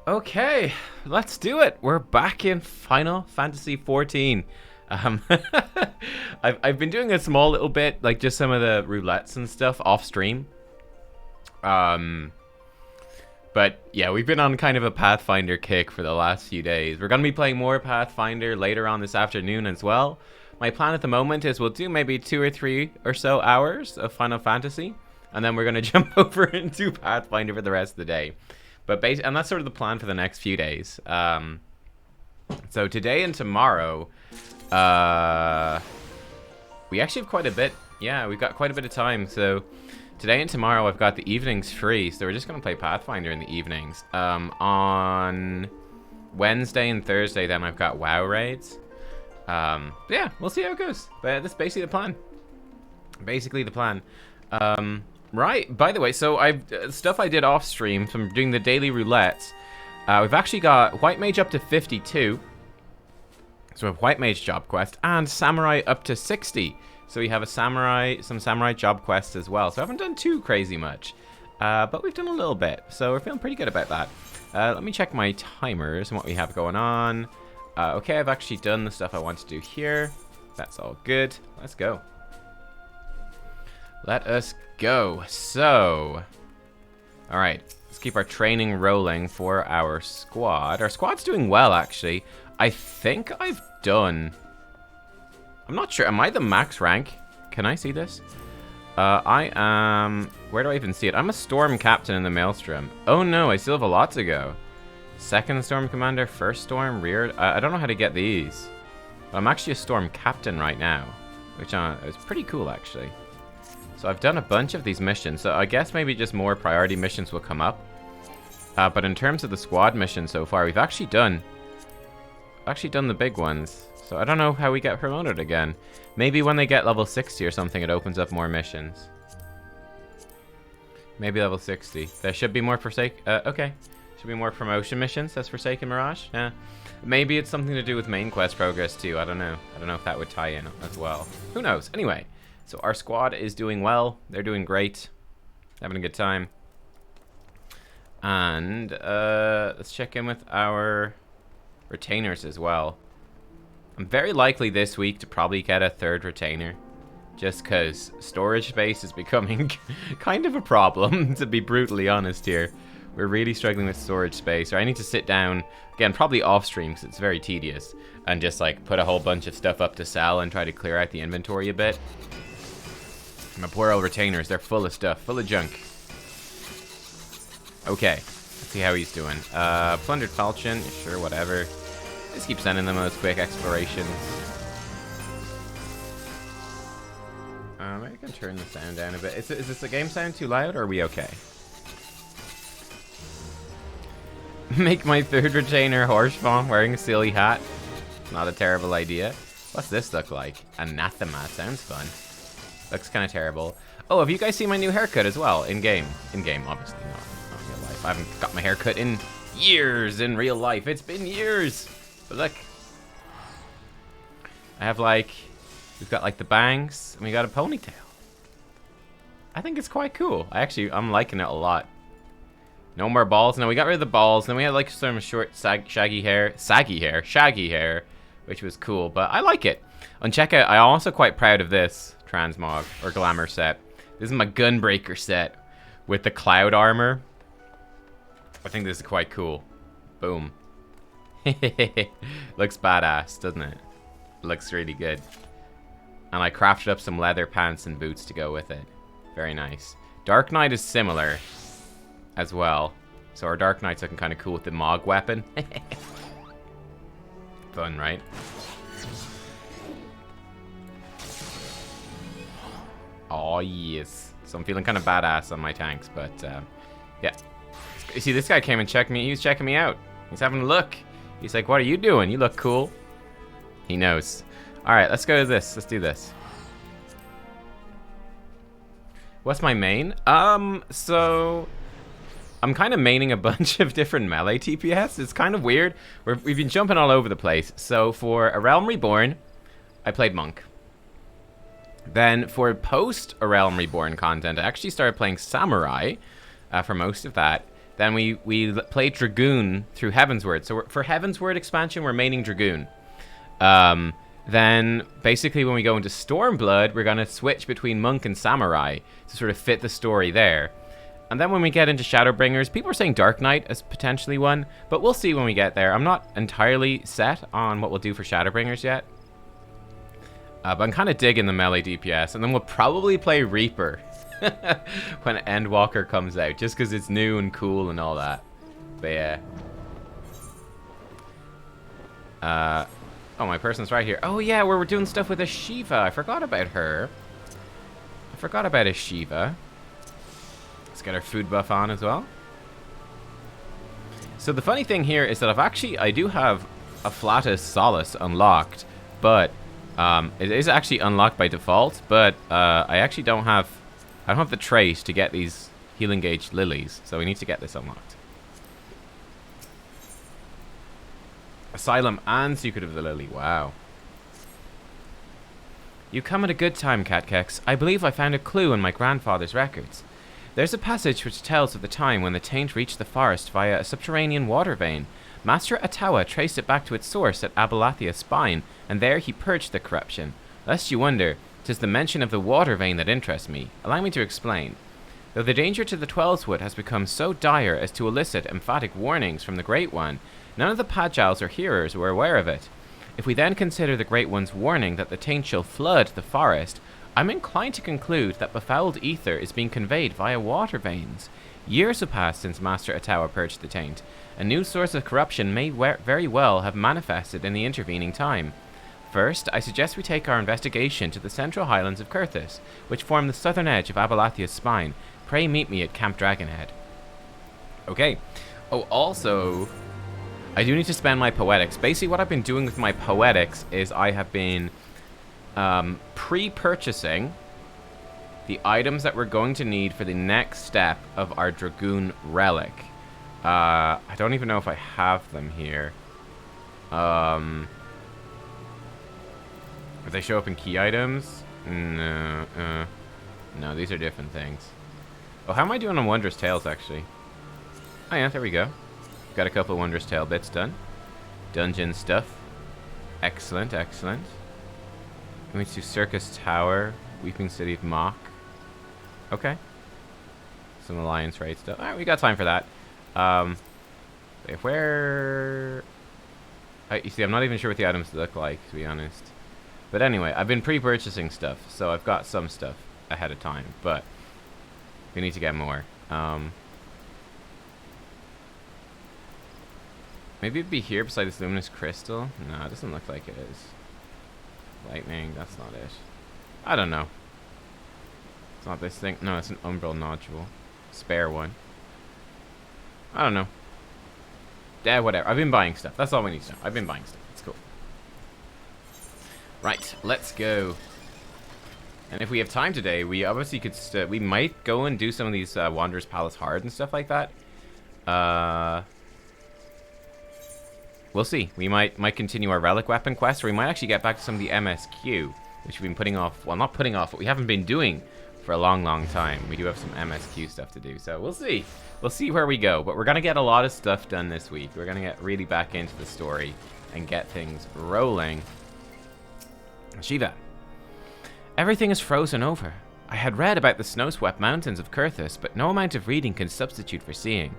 Okay, let's do it. We're back in Final Fantasy XIV. Um, I've been doing a small little bit, like just some of the roulettes and stuff off stream. Um, but yeah, we've been on kind of a Pathfinder kick for the last few days. We're gonna be playing more Pathfinder later on this afternoon as well. My plan at the moment is we'll do maybe 2 or 3 or so hours of Final Fantasy, and then we're gonna jump over into Pathfinder for the rest of the day. And that's sort of the plan for the next few days. So today and tomorrow, we actually have quite a bit. Yeah, we've got quite a bit of time. So today and tomorrow, I've got the evenings free. So we're just going to play Pathfinder in the evenings. On Wednesday and Thursday, then I've got WoW raids. Yeah, we'll see how it goes. But that's basically the plan. Right, by the way, so stuff I did off stream from doing the daily roulettes. We've actually got White Mage up to 52. So we have White Mage job quest and Samurai up to 60. So we have some Samurai job quests as well. So I haven't done too crazy much, but we've done a little bit. So we're feeling pretty good about that. Let me check my timers and what we have going on. Okay, I've actually done the stuff I want to do here. That's all good. Let's go. Let us go. So, all right, let's keep our training rolling for our squad. Our squad's doing well, actually. I think I've done... I'm not sure. Am I the max rank? Can I see this? I am... Where do I even see it? I'm a Storm Captain in the Maelstrom. Oh, no, I still have a lot to go. Second Storm Commander, first Storm, rear... I don't know how to get these. But I'm actually a Storm Captain right now, which is pretty cool, actually. So I've done a bunch of these missions, so I guess maybe just more priority missions will come up. But in terms of the squad missions so far, we've actually done the big ones. So I don't know how we get promoted again. Maybe when they get level 60 or something, it opens up more missions. Maybe level 60. There should be more okay. Should be more promotion missions as Forsaken Mirage. Yeah. Maybe it's something to do with main quest progress too. I don't know. I don't know if that would tie in as well. Who knows? Anyway. So our squad is doing well. They're doing great. Having a good time. And let's check in with our retainers as well. I'm very likely this week to probably get a third retainer. Just because storage space is becoming kind of a problem, to be brutally honest here. We're really struggling with storage space. Or I need to sit down, again, probably off stream because it's very tedious. And just like put a whole bunch of stuff up to sell and try to clear out the inventory a bit. My poor old retainers, they're full of stuff, full of junk. Okay, let's see how he's doing. Plundered Falchion, sure, whatever. Just keep sending them those quick explorations. Maybe I can turn the sound down a bit. Is this the game sound too loud, or are we okay? Make my third retainer Horsefawn wearing a silly hat. Not a terrible idea. What's this look like? Anathema, sounds fun. Looks kind of terrible. Oh, have you guys seen my new haircut as well? In-game. In-game, obviously, not in real life. I haven't got my haircut in years in real life. It's been years. But look. I have like... We've got like the bangs, and we got a ponytail. I think it's quite cool. I'm liking it a lot. No more balls. No, we got rid of the balls. Then we had like some short, shaggy hair, which was cool. But I like it. On checkout, I'm also quite proud of this transmog or glamour set. This is my gunbreaker set with the cloud armor. I think this is quite cool. Boom. Looks badass, doesn't it? Looks really good. And I crafted up some leather pants and boots to go with it. Very nice. Dark Knight is similar as well. So our Dark Knight's looking kind of cool with the Mog weapon. Fun, right? Oh, yes. So I'm feeling kind of badass on my tanks, but yeah. You see, this guy came and checked me. He was checking me out. He's having a look. He's like, what are you doing? You look cool. He knows. All right, let's go to this. Let's do this. What's my main? So I'm kind of maining a bunch of different melee TPS. It's kind of weird. We've been jumping all over the place. So for A Realm Reborn, I played Monk. Then for post A Realm Reborn content, I actually started playing Samurai for most of that. Then we play Dragoon through Heavensward. So for Heavensward expansion, we're maining Dragoon. Then basically when we go into Stormblood, we're going to switch between Monk and Samurai to sort of fit the story there. And then when we get into Shadowbringers, people are saying Dark Knight as potentially one, but we'll see when we get there. I'm not entirely set on what we'll do for Shadowbringers yet. But I'm kind of digging the melee DPS, and then we'll probably play Reaper when Endwalker comes out, just because it's new and cool and all that. But yeah. Oh, my person's right here. Oh yeah, we're doing stuff with Ashiva. I forgot about her. I forgot about Ashiva. Let's get our food buff on as well. So the funny thing here is that I do have a Afflatus Solace unlocked, but it is actually unlocked by default, but I actually don't have the trait to get these healing gauge lilies, so we need to get this unlocked. Asylum and Secret of the Lily. Wow. You come at a good time, Nubkeks. I believe I found a clue in my grandfather's records. There's a passage which tells of the time when the taint reached the forest via a subterranean water vein. Master Atawa traced it back to its source at Abalathia's spine, and there he purged the corruption. Lest you wonder, 'tis the mention of the water vein that interests me. Allow me to explain. Though the danger to the Twelveswood has become so dire as to elicit emphatic warnings from the Great One, none of the Pagiles or hearers were aware of it. If we then consider the Great One's warning that the taint shall flood the forest, I'm inclined to conclude that befouled ether is being conveyed via water veins. Years have passed since Master Atawa purged the taint. A new source of corruption may very well have manifested in the intervening time. First, I suggest we take our investigation to the central highlands of Kurthus, which form the southern edge of Abalathia's spine. Pray meet me at Camp Dragonhead. Okay. Oh, also, I do need to spend my poetics. Basically, what I've been doing with my poetics is I have been pre-purchasing the items that we're going to need for the next step of our Dragoon relic. I don't even know if I have them here. Do they show up in key items? No. No, these are different things. Oh, how am I doing on Wondrous Tales, actually? Oh yeah, there we go. Got a couple of Wondrous Tale bits done. Dungeon stuff. Excellent, excellent. Going to Circus Tower, Weeping City of Mock. Okay. Some Alliance raid stuff. Alright, we got time for that. Where... you see, I'm not even sure what the items look like, to be honest. But anyway, I've been pre-purchasing stuff, so I've got some stuff ahead of time, but we need to get more. Maybe it'd be here beside this luminous crystal? No, it doesn't look like it is. Lightning, that's not it. I don't know. It's not this thing. No, it's an umbral nodule. Spare one. I don't know. Yeah, whatever. I've been buying stuff. That's all we need to know. I've been buying stuff. It's cool. Right, let's go. And if we have time today, we obviously could... we might go and do some of these Wanderer's Palace Hard and stuff like that. We'll see. We might continue our relic weapon quest, or we might actually get back to some of the MSQ, which we've been putting off. Well, not putting off, but we haven't been doing for a long, long time. We do have some MSQ stuff to do, so we'll see. We'll see where we go, but we're going to get a lot of stuff done this week. We're going to get really back into the story and get things rolling. Shiva. Everything is frozen over. I had read about the snow-swept mountains of Kurthus, but no amount of reading can substitute for seeing.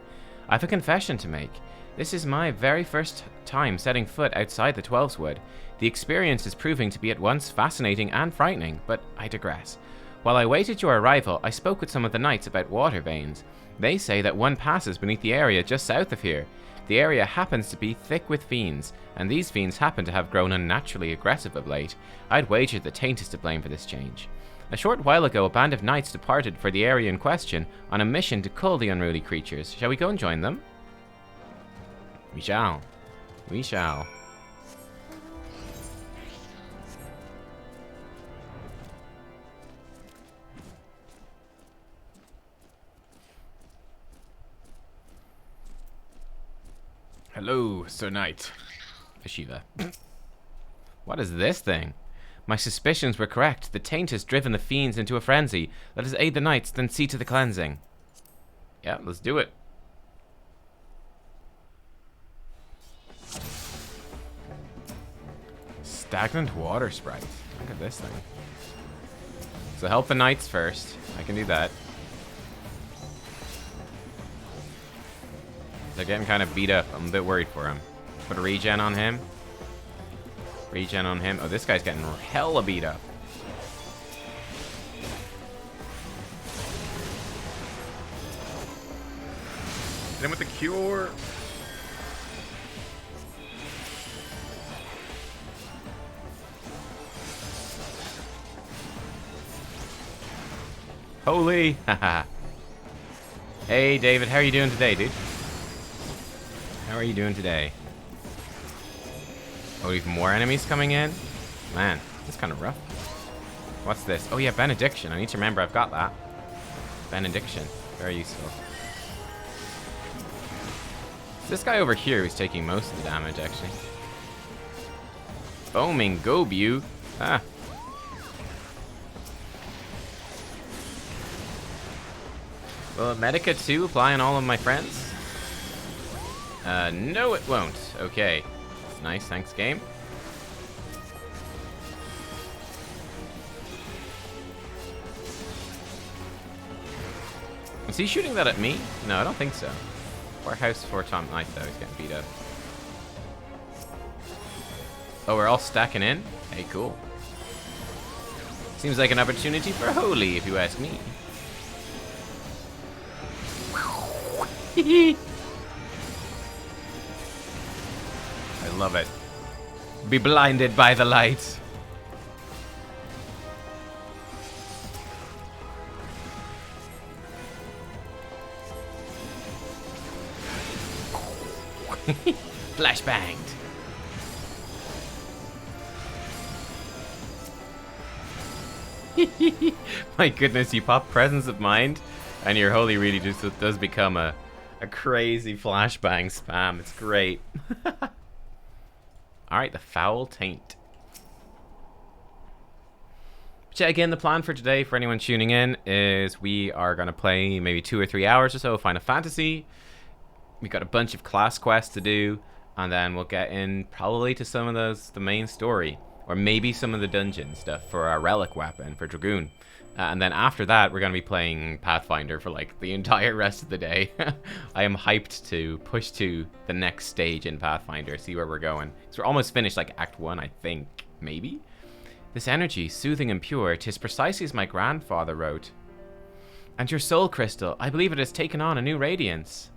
I have a confession to make. This is my very first time setting foot outside the Twelveswood. The experience is proving to be at once fascinating and frightening, but I digress. While I waited your arrival, I spoke with some of the knights about water veins. They say that one passes beneath the area just south of here. The area happens to be thick with fiends, and these fiends happen to have grown unnaturally aggressive of late. I'd wager the taint is to blame for this change. A short while ago, a band of knights departed for the area in question on a mission to cull the unruly creatures. Shall we go and join them? We shall. We shall. Hello, Sir Knight. Ashiva. What is this thing? My suspicions were correct. The taint has driven the fiends into a frenzy. Let us aid the knights, then see to the cleansing. Yeah, let's do it. Stagnant water sprite. Look at this thing. So help the knights first. I can do that. They're getting kind of beat up. I'm a bit worried for him. Put a regen on him. Regen on him. Oh, this guy's getting hella beat up. Hit him with the cure. Holy. Haha. Hey, David. How are you doing today, dude? How are you doing today? Oh, even more enemies coming in? Man, that's kind of rough. What's this? Oh, yeah, Benediction. I need to remember I've got that. Benediction. Very useful. This guy over here who's taking most of the damage, actually. Foaming Gobu. Ah. Will Medica 2 apply on all of my friends? No it won't. Okay. That's nice, thanks game. Is he shooting that at me? No, I don't think so. Warehouse for Tom Knight though, he's getting beat up. Oh, we're all stacking in? Hey, cool. Seems like an opportunity for Holy, if you ask me. I love it. Be blinded by the light. Flashbanged. My goodness, you pop Presence of Mind and your Holy really just does become a crazy flashbang spam. It's great. Alright, the Foul Taint. But yeah, again, the plan for today, for anyone tuning in, is we are going to play maybe 2 or 3 hours or so of Final Fantasy. We've got a bunch of class quests to do, and then we'll get in probably to some of the main story, or maybe some of the dungeon stuff for our relic weapon, for Dragoon. And then after that, we're going to be playing Pathfinder for like the entire rest of the day. I am hyped to push to the next stage in Pathfinder, see where we're going. So we're almost finished like Act 1, I think, maybe? This energy, soothing and pure, 'tis precisely as my grandfather wrote. And your soul crystal, I believe it has taken on a new radiance.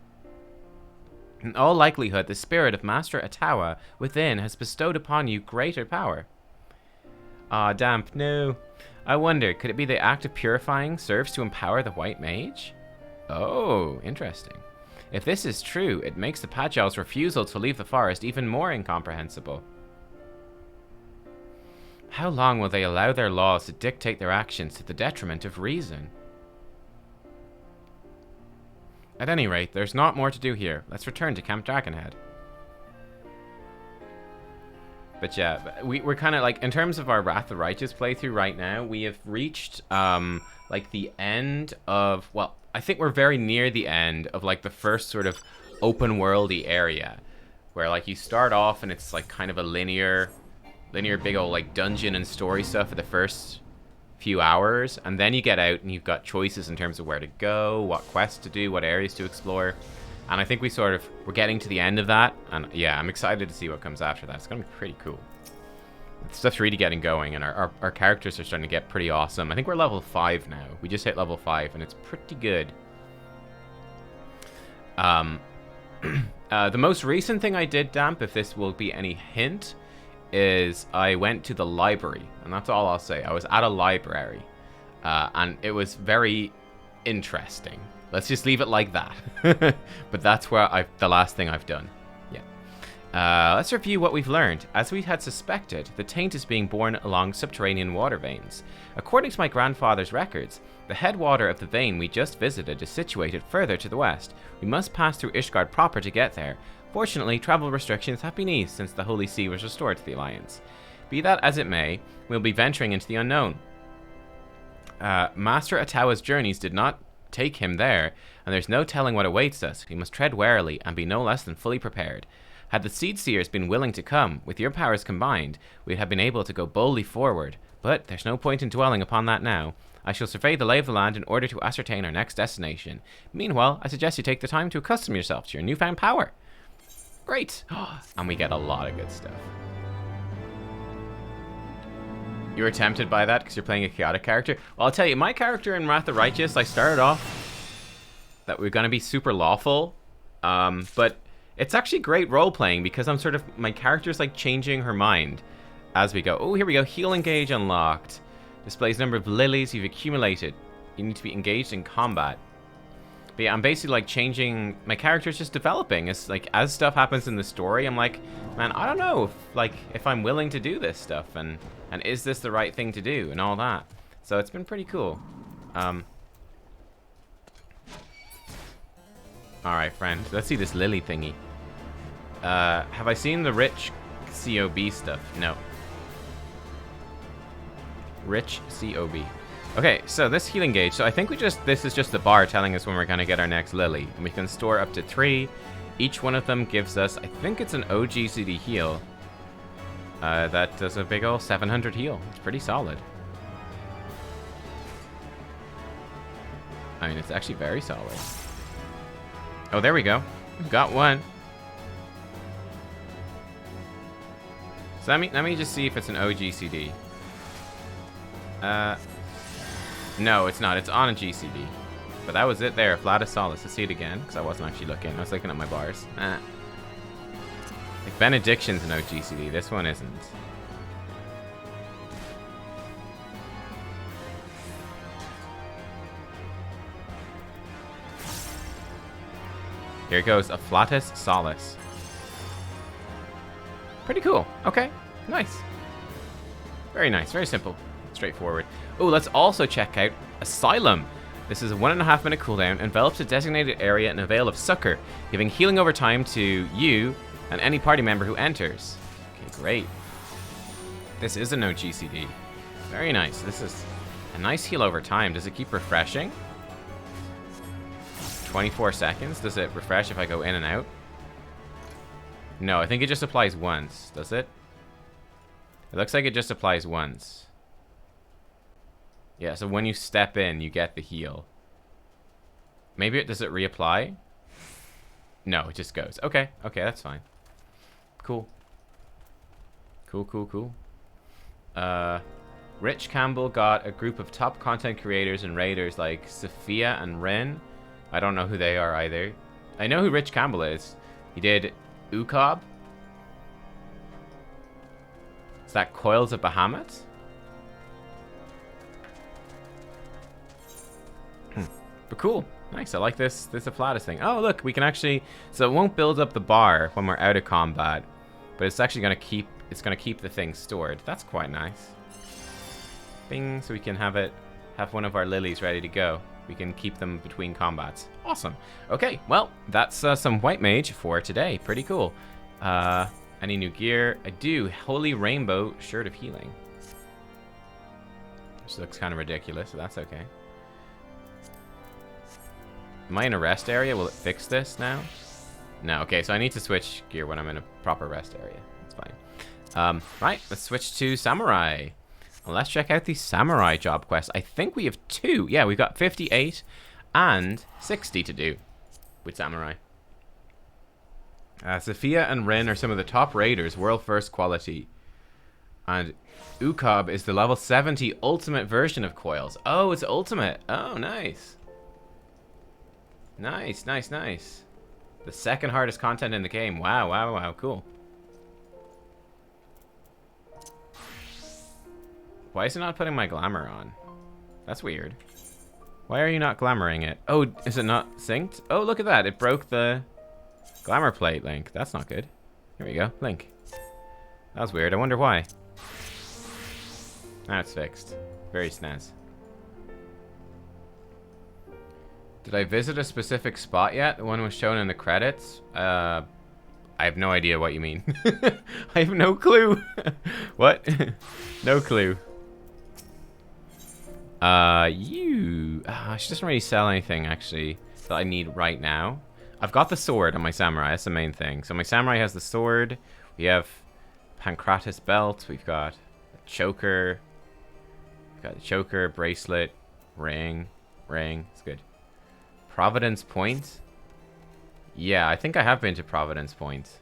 In all likelihood, the spirit of Master Atawa within has bestowed upon you greater power. Ah, Damp, no. I wonder, could it be the act of purifying serves to empower the White Mage? Oh, interesting. If this is true, it makes the Pagil's refusal to leave the forest even more incomprehensible. How long will they allow their laws to dictate their actions to the detriment of reason? At any rate, there's not more to do here. Let's return to Camp Dragonhead. But yeah, we're kind of like, in terms of our Wrath of the Righteous playthrough right now, we have reached, like the end of, well, I think we're very near the end of like the first sort of open worldy area. Where like you start off and it's like kind of a linear big old like dungeon and story stuff for the first few hours. And then you get out and you've got choices in terms of where to go, what quests to do, what areas to explore. And I think we're getting to the end of that. And yeah, I'm excited to see what comes after that. It's going to be pretty cool. Stuff's really getting going, and our characters are starting to get pretty awesome. I think we're level 5 now. We just hit level 5, and it's pretty good. The most recent thing I did, Damp, if this will be any hint, is I went to the library. And that's all I'll say. I was at a library. And it was very interesting. Let's just leave it like that. But that's where the last thing I've done. Yeah. Let's review what we've learned. As we had suspected, the taint is being borne along subterranean water veins. According to my grandfather's records, the headwater of the vein we just visited is situated further to the west. We must pass through Ishgard proper to get there. Fortunately, travel restrictions have been eased since the Holy See was restored to the Alliance. Be that as it may, we'll be venturing into the unknown. Master Atawa's journeys did not take him there, and there's no telling what awaits us. We must tread warily and be no less than fully prepared. Had the Seed Seers been willing to come, with your powers combined, we'd have been able to go boldly forward. But there's no point in dwelling upon that now. I shall survey the lay of the land in order to ascertain our next destination. Meanwhile, I suggest you take the time to accustom yourself to your newfound power. Great! And we get a lot of good stuff. You were tempted by that because you're playing a chaotic character? Well, I'll tell you, my character in Wrath of the Righteous, I started off that we're going to be super lawful. But it's actually great role-playing because I'm sort of... My character's like changing her mind as we go. Oh, here we go. Healing gauge unlocked. Displays number of lilies you've accumulated. You need to be engaged in combat. But yeah, I'm basically like changing... My character's just developing. It's like, as stuff happens in the story, I'm like, man, I don't know if I'm willing to do this stuff. And is this the right thing to do? And all that. So it's been pretty cool. Alright, friend. Let's see this lily thingy. Have I seen the rich COB stuff? No. Rich COB. Okay, so this healing gauge. So I think this is just the bar telling us when we're going to get our next lily. And we can store up to 3. Each one of them gives us, I think it's an OGCD heal. That does a big ol' 700 heal. It's pretty solid. I mean, it's actually very solid. Oh, there we go. We've got one. So let me just see if it's an OGCD. No, it's not. It's on a GCD. But that was it there. Flat as Solace. Let's see it again, because I wasn't actually looking. I was looking at my bars. Like Benediction's an OGCD. This one isn't. Here goes a Flatus Solace. Pretty cool. Okay. Nice. Very nice. Very simple. Straightforward. Oh, let's also check out Asylum. This is a 1.5 minute cooldown. Envelops a designated area in a veil of succor, giving healing over time to you and any party member who enters. Okay, great. This is a no GCD. Very nice. This is a nice heal over time. Does it keep refreshing? 24 seconds. Does it refresh if I go in and out? No, I think it just applies once. Does it? It looks like it just applies once. Yeah, so when you step in, you get the heal. Maybe does it reapply? No, it just goes. Okay, okay, that's fine. Cool. Cool. Rich Campbell got a group of top content creators and raiders like Sophia and Ren. I don't know who they are either. I know who Rich Campbell is. He did Ukob. Is that Coils of Bahamut? But cool. Nice. I like this Afflatus thing. Oh, look, we can actually... So it won't build up the bar when we're out of combat, but it's actually going to keep... It's going to keep the thing stored. That's quite nice. Bing. So we can have one of our lilies ready to go. We can keep them between combats. Awesome. Okay, well, that's some White Mage for today. Pretty cool. Any new gear? I do. Holy Rainbow Shirt of Healing. Which looks kind of ridiculous, so that's okay. Am I in a rest area? Will it fix this now? No, okay, so I need to switch gear when I'm in a proper rest area. That's fine. Right, let's switch to Samurai. Well, let's check out the Samurai job quest. I think we have 2. Yeah, we've got 58 and 60 to do with Samurai. Sophia and Rin are some of the top raiders, world first quality. And Ukob is the level 70 ultimate version of Coils. Oh, it's ultimate. Oh, nice. Nice. The second hardest content in the game. Wow, cool. Why is it not putting my glamour on? That's weird. Why are you not glamoring it? Oh, is it not synced? Oh, look at that. It broke the glamour plate, Link. That's not good. Here we go. Link. That was weird. I wonder why. Now it's fixed. Very snaz. Did I visit a specific spot yet? The one was shown in the credits? I have no idea what you mean. I have no clue. What? No clue. She doesn't really sell anything, actually, that I need right now. I've got the sword on my samurai. That's the main thing. So my samurai has the sword. We have Pancratis belt. We've got a choker. We've got a choker, bracelet, ring. It's good. Providence Point. Yeah, I think I have been to Providence Point.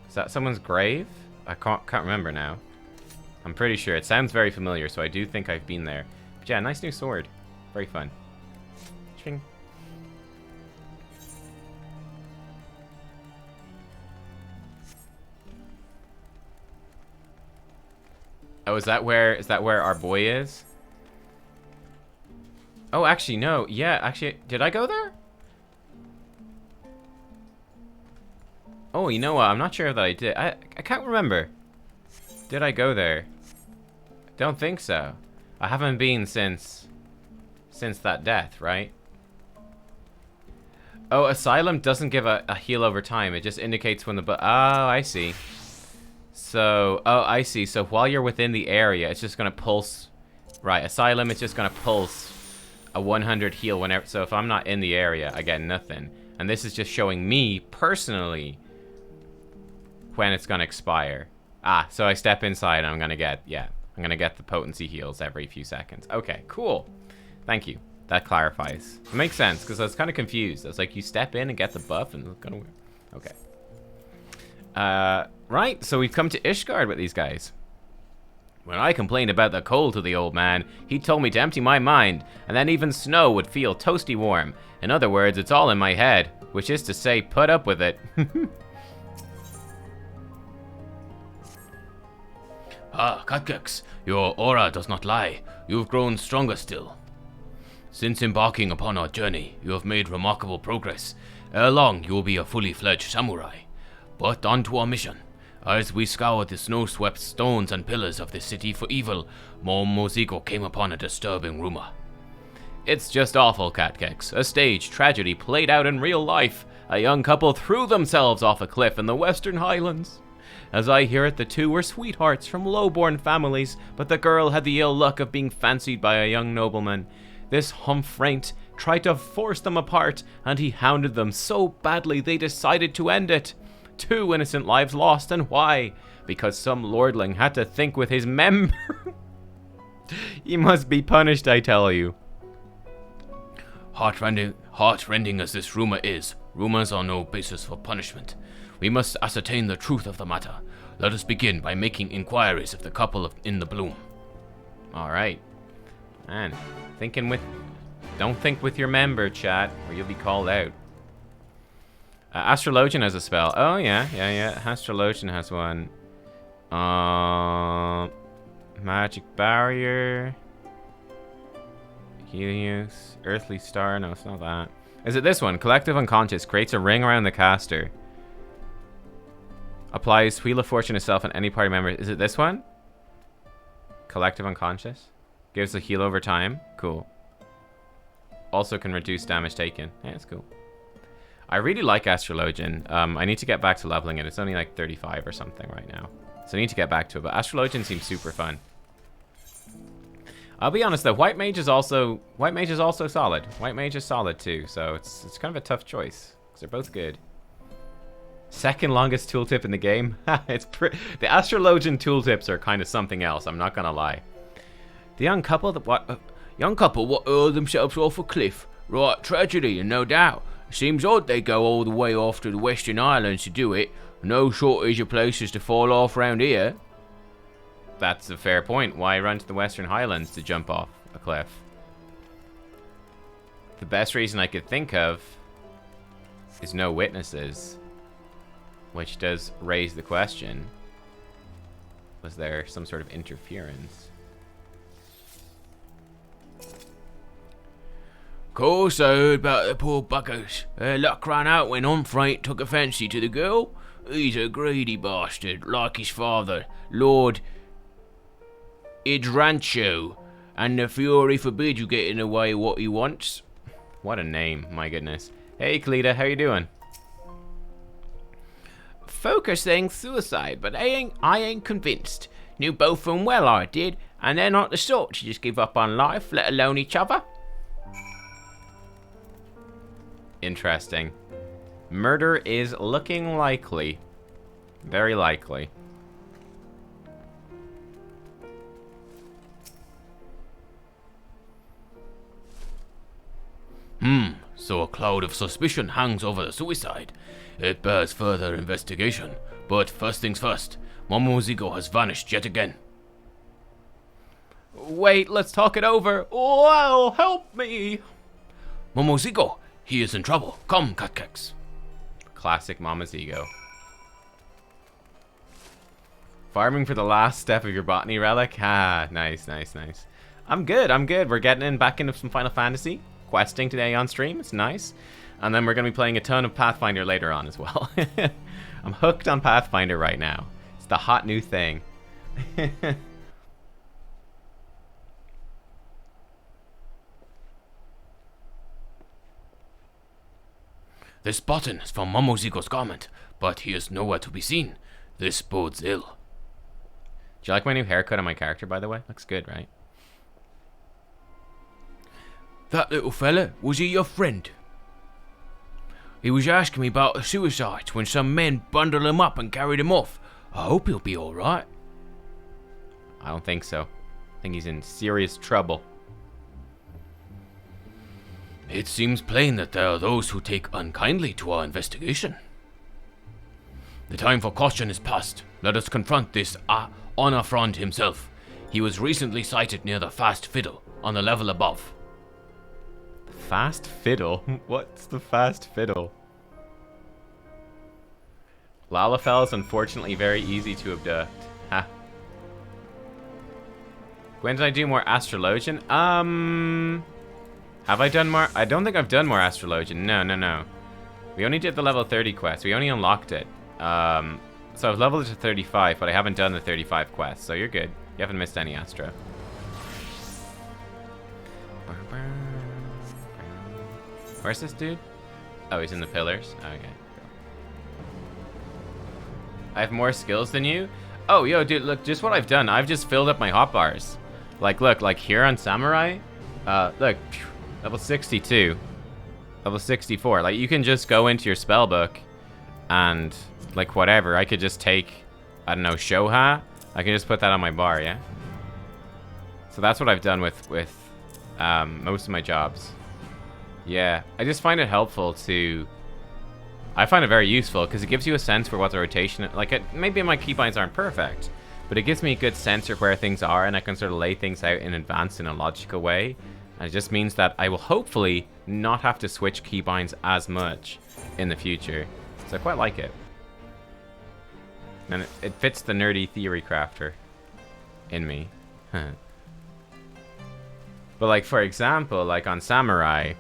Is that someone's grave? I can't remember now. I'm pretty sure. It sounds very familiar, so I do think I've been there. But yeah, nice new sword. Very fun. Ching. Oh, is that where our boy is? Oh, actually, no. Yeah, actually, did I go there? Oh, you know what? I'm not sure that I did. I can't remember. Did I go there? Don't think so. I haven't been since that death, right? Oh, Asylum doesn't give a heal over time. It just indicates when the... Oh, I see. So, oh, I see. So while you're within the area, it's just going to pulse. Right, Asylum, it's just going to pulse a 100 heal whenever. So if I'm not in the area, I get nothing. And this is just showing me, personally, when it's going to expire. Ah, so I step inside and I'm going to get, yeah, I'm going to get the potency heals every few seconds. Okay, cool. Thank you. That clarifies. It makes sense, because I was kind of confused. I was like, you step in and get the buff, and it's kind of weird. Okay. Right, so we've come to Ishgard with these guys. When I complained about the cold to the old man, he told me to empty my mind, and then even snow would feel toasty warm. In other words, it's all in my head, which is to say, put up with it. Ah, Nubkeks, your aura does not lie. You have grown stronger still. Since embarking upon our journey, you have made remarkable progress. Ere long, you will be a fully fledged samurai. But on to our mission. As we scoured the snow-swept stones and pillars of the city for evil, Mozigo came upon a disturbing rumor. It's just awful, Nubkeks. A stage tragedy played out in real life. A young couple threw themselves off a cliff in the Western Highlands. As I hear it, the two were sweethearts from low-born families, but the girl had the ill luck of being fancied by a young nobleman. This humfraint tried to force them apart, and he hounded them so badly they decided to end it. 2 innocent lives lost, and why? Because some lordling had to think with his member. He must be punished, I tell you. Heart-rending as this rumor is, rumors are no basis for punishment. We must ascertain the truth of the matter. Let us begin by making inquiries of the couple in the bloom. Alright. Man, don't think with your member, chat, or you'll be called out. Astrologian has a spell. Oh, yeah. Astrologian has one. Magic Barrier. Helios. Earthly Star. No, it's not that. Is it this one? Collective Unconscious. Creates a ring around the caster. Applies Wheel of Fortune itself on any party member. Is it this one? Collective Unconscious. Gives a heal over time. Cool. Also can reduce damage taken. Yeah, it's cool. I really like Astrologian. I need to get back to leveling it. It's only like 35 or something right now. So I need to get back to it. But Astrologian seems super fun. I'll be honest though, White Mage is also solid. White Mage is solid too. So it's kind of a tough choice. Because they're both good. Second longest tooltip in the game. The Astrologian tooltips are kind of something else. I'm not gonna lie. The young couple that what hurled themselves off a cliff. Right, tragedy, and no doubt. Seems odd they go all the way off to the Western Islands to do it. No shortage of places to fall off round here. That's a fair point. Why run to the Western Highlands to jump off a cliff? The best reason I could think of is no witnesses. Which does raise the question. Was there some sort of interference? Course I heard about the poor buggers. Their luck ran out when Humfraint took a fancy to the girl. He's a greedy bastard, like his father, Lord Idrancho, and the Fury forbid you get in the way of what he wants. What a name, my goodness. Hey, Cleta, how you doing? Folk are saying suicide, but I ain't convinced. Knew both of 'em well, I did. And they're not the sort to just give up on life, let alone each other. Interesting. Murder is looking likely. Very likely. So a cloud of suspicion hangs over the suicide. It bears further investigation. But first things first, Momozigo has vanished yet again. Wait, let's talk it over. Oh, help me. Momozigo, he is in trouble. Come, Nubkeks. Classic Momozigo. Farming for the last step of your botany relic? Ah, nice, nice, nice. I'm good, I'm good. We're getting back into some Final Fantasy. Questing today on stream, it's nice. And then we're going to be playing a ton of Pathfinder later on as well. I'm hooked on Pathfinder right now. It's the hot new thing. This button is from Momozigo's garment, but he is nowhere to be seen. This bodes ill. Do you like my new haircut on my character, by the way? Looks good, right? That little fella, was he your friend? He was asking me about a suicide when some men bundled him up and carried him off. I hope he'll be alright. I don't think so. I think he's in serious trouble. It seems plain that there are those who take unkindly to our investigation. The time for caution is past. Let us confront this Honor-Frond himself. He was recently sighted near the Fast Fiddle, on the level above. Fast Fiddle? What's the Fast Fiddle? Lalafell is unfortunately very easy to abduct. Ha. When did I do more Astrologian? Have I done more? I don't think I've done more Astrologian. No. We only did the level 30 quest. We only unlocked it. So I've leveled it to 35, but I haven't done the 35 quest. So you're good. You haven't missed any Astro. Where's this dude? Oh, he's in the pillars. Okay. I have more skills than you? Oh, yo, dude, look, just what I've done. I've just filled up my hotbars. Like, look, like here on Samurai. Look, level 62. Level 64. Like, you can just go into your spell book and, like, whatever. I could just take, I don't know, Shoha. I can just put that on my bar, yeah? So that's what I've done with most of my jobs. Yeah, I just find it helpful to... I find it very useful because it gives you a sense for what the rotation... Like, maybe my keybinds aren't perfect, but it gives me a good sense of where things are, and I can sort of lay things out in advance in a logical way. And it just means that I will hopefully not have to switch keybinds as much in the future. So I quite like it. And it fits the nerdy theory crafter in me. But like, for example, like on Samurai...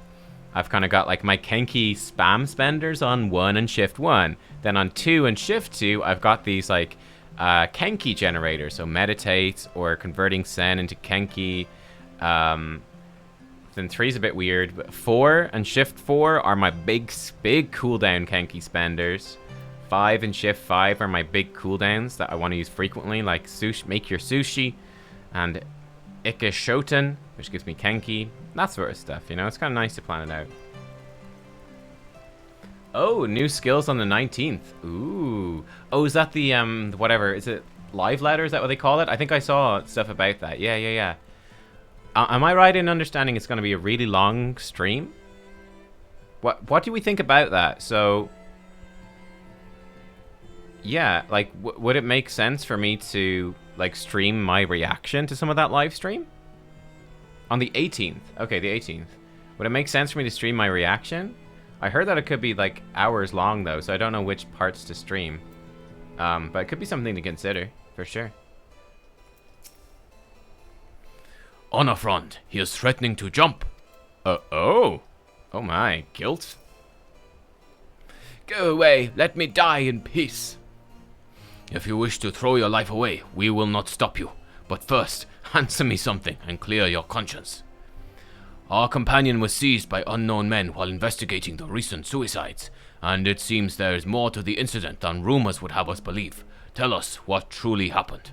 I've kind of got like my Kenki spam spenders on 1 and shift 1. Then on 2 and shift 2, I've got these like Kenki generators. So meditate or converting Sen into Kenki. Then 3 is a bit weird. But 4 and shift 4 are my big cooldown Kenki spenders. 5 and shift 5 are my big cooldowns that I want to use frequently. Like make your sushi. And Ikeshoten, which gives me Kenki. That sort of stuff, you know? It's kind of nice to plan it out. Oh, new skills on the 19th. Ooh. Oh, is that the, whatever, is it live letter? Is that what they call it? I think I saw stuff about that. Yeah. Am I right in understanding it's going to be a really long stream? What do we think about that? So, yeah, like, would it make sense for me to, like, stream my reaction to some of that live stream? On the 18th. Okay, the 18th. Would it make sense for me to stream my reaction? I heard that it could be like hours long though, so I don't know which parts to stream. But it could be something to consider, for sure. Honor-Frond, he is threatening to jump. Oh my, guilt? Go away, let me die in peace. If you wish to throw your life away, we will not stop you. But first, answer me something and clear your conscience. Our companion was seized by unknown men while investigating the recent suicides, and it seems there is more to the incident than rumors would have us believe. Tell us what truly happened.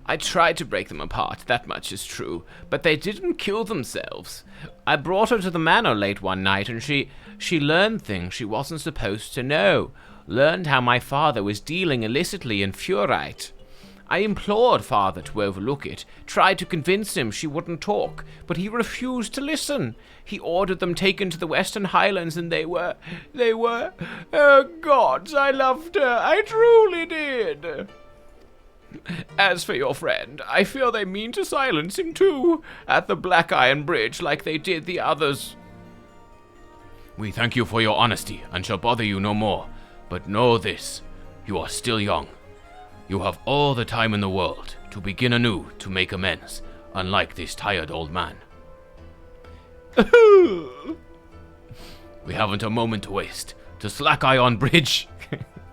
I tried to break them apart, that much is true, but they didn't kill themselves. I brought her to the manor late one night, and she learned things she wasn't supposed to know. Learned how my father was dealing illicitly in furite. I implored father to overlook it, tried to convince him she wouldn't talk, but he refused to listen. He ordered them taken to the Western Highlands, and they were, oh gods, I loved her, I truly did. As for your friend, I fear they mean to silence him too, at the Black Iron Bridge like they did the others. We thank you for your honesty, and shall bother you no more, but know this, you are still young. You have all the time in the world to begin anew to make amends, unlike this tired old man. We haven't a moment to waste. To Slack Iron Bridge.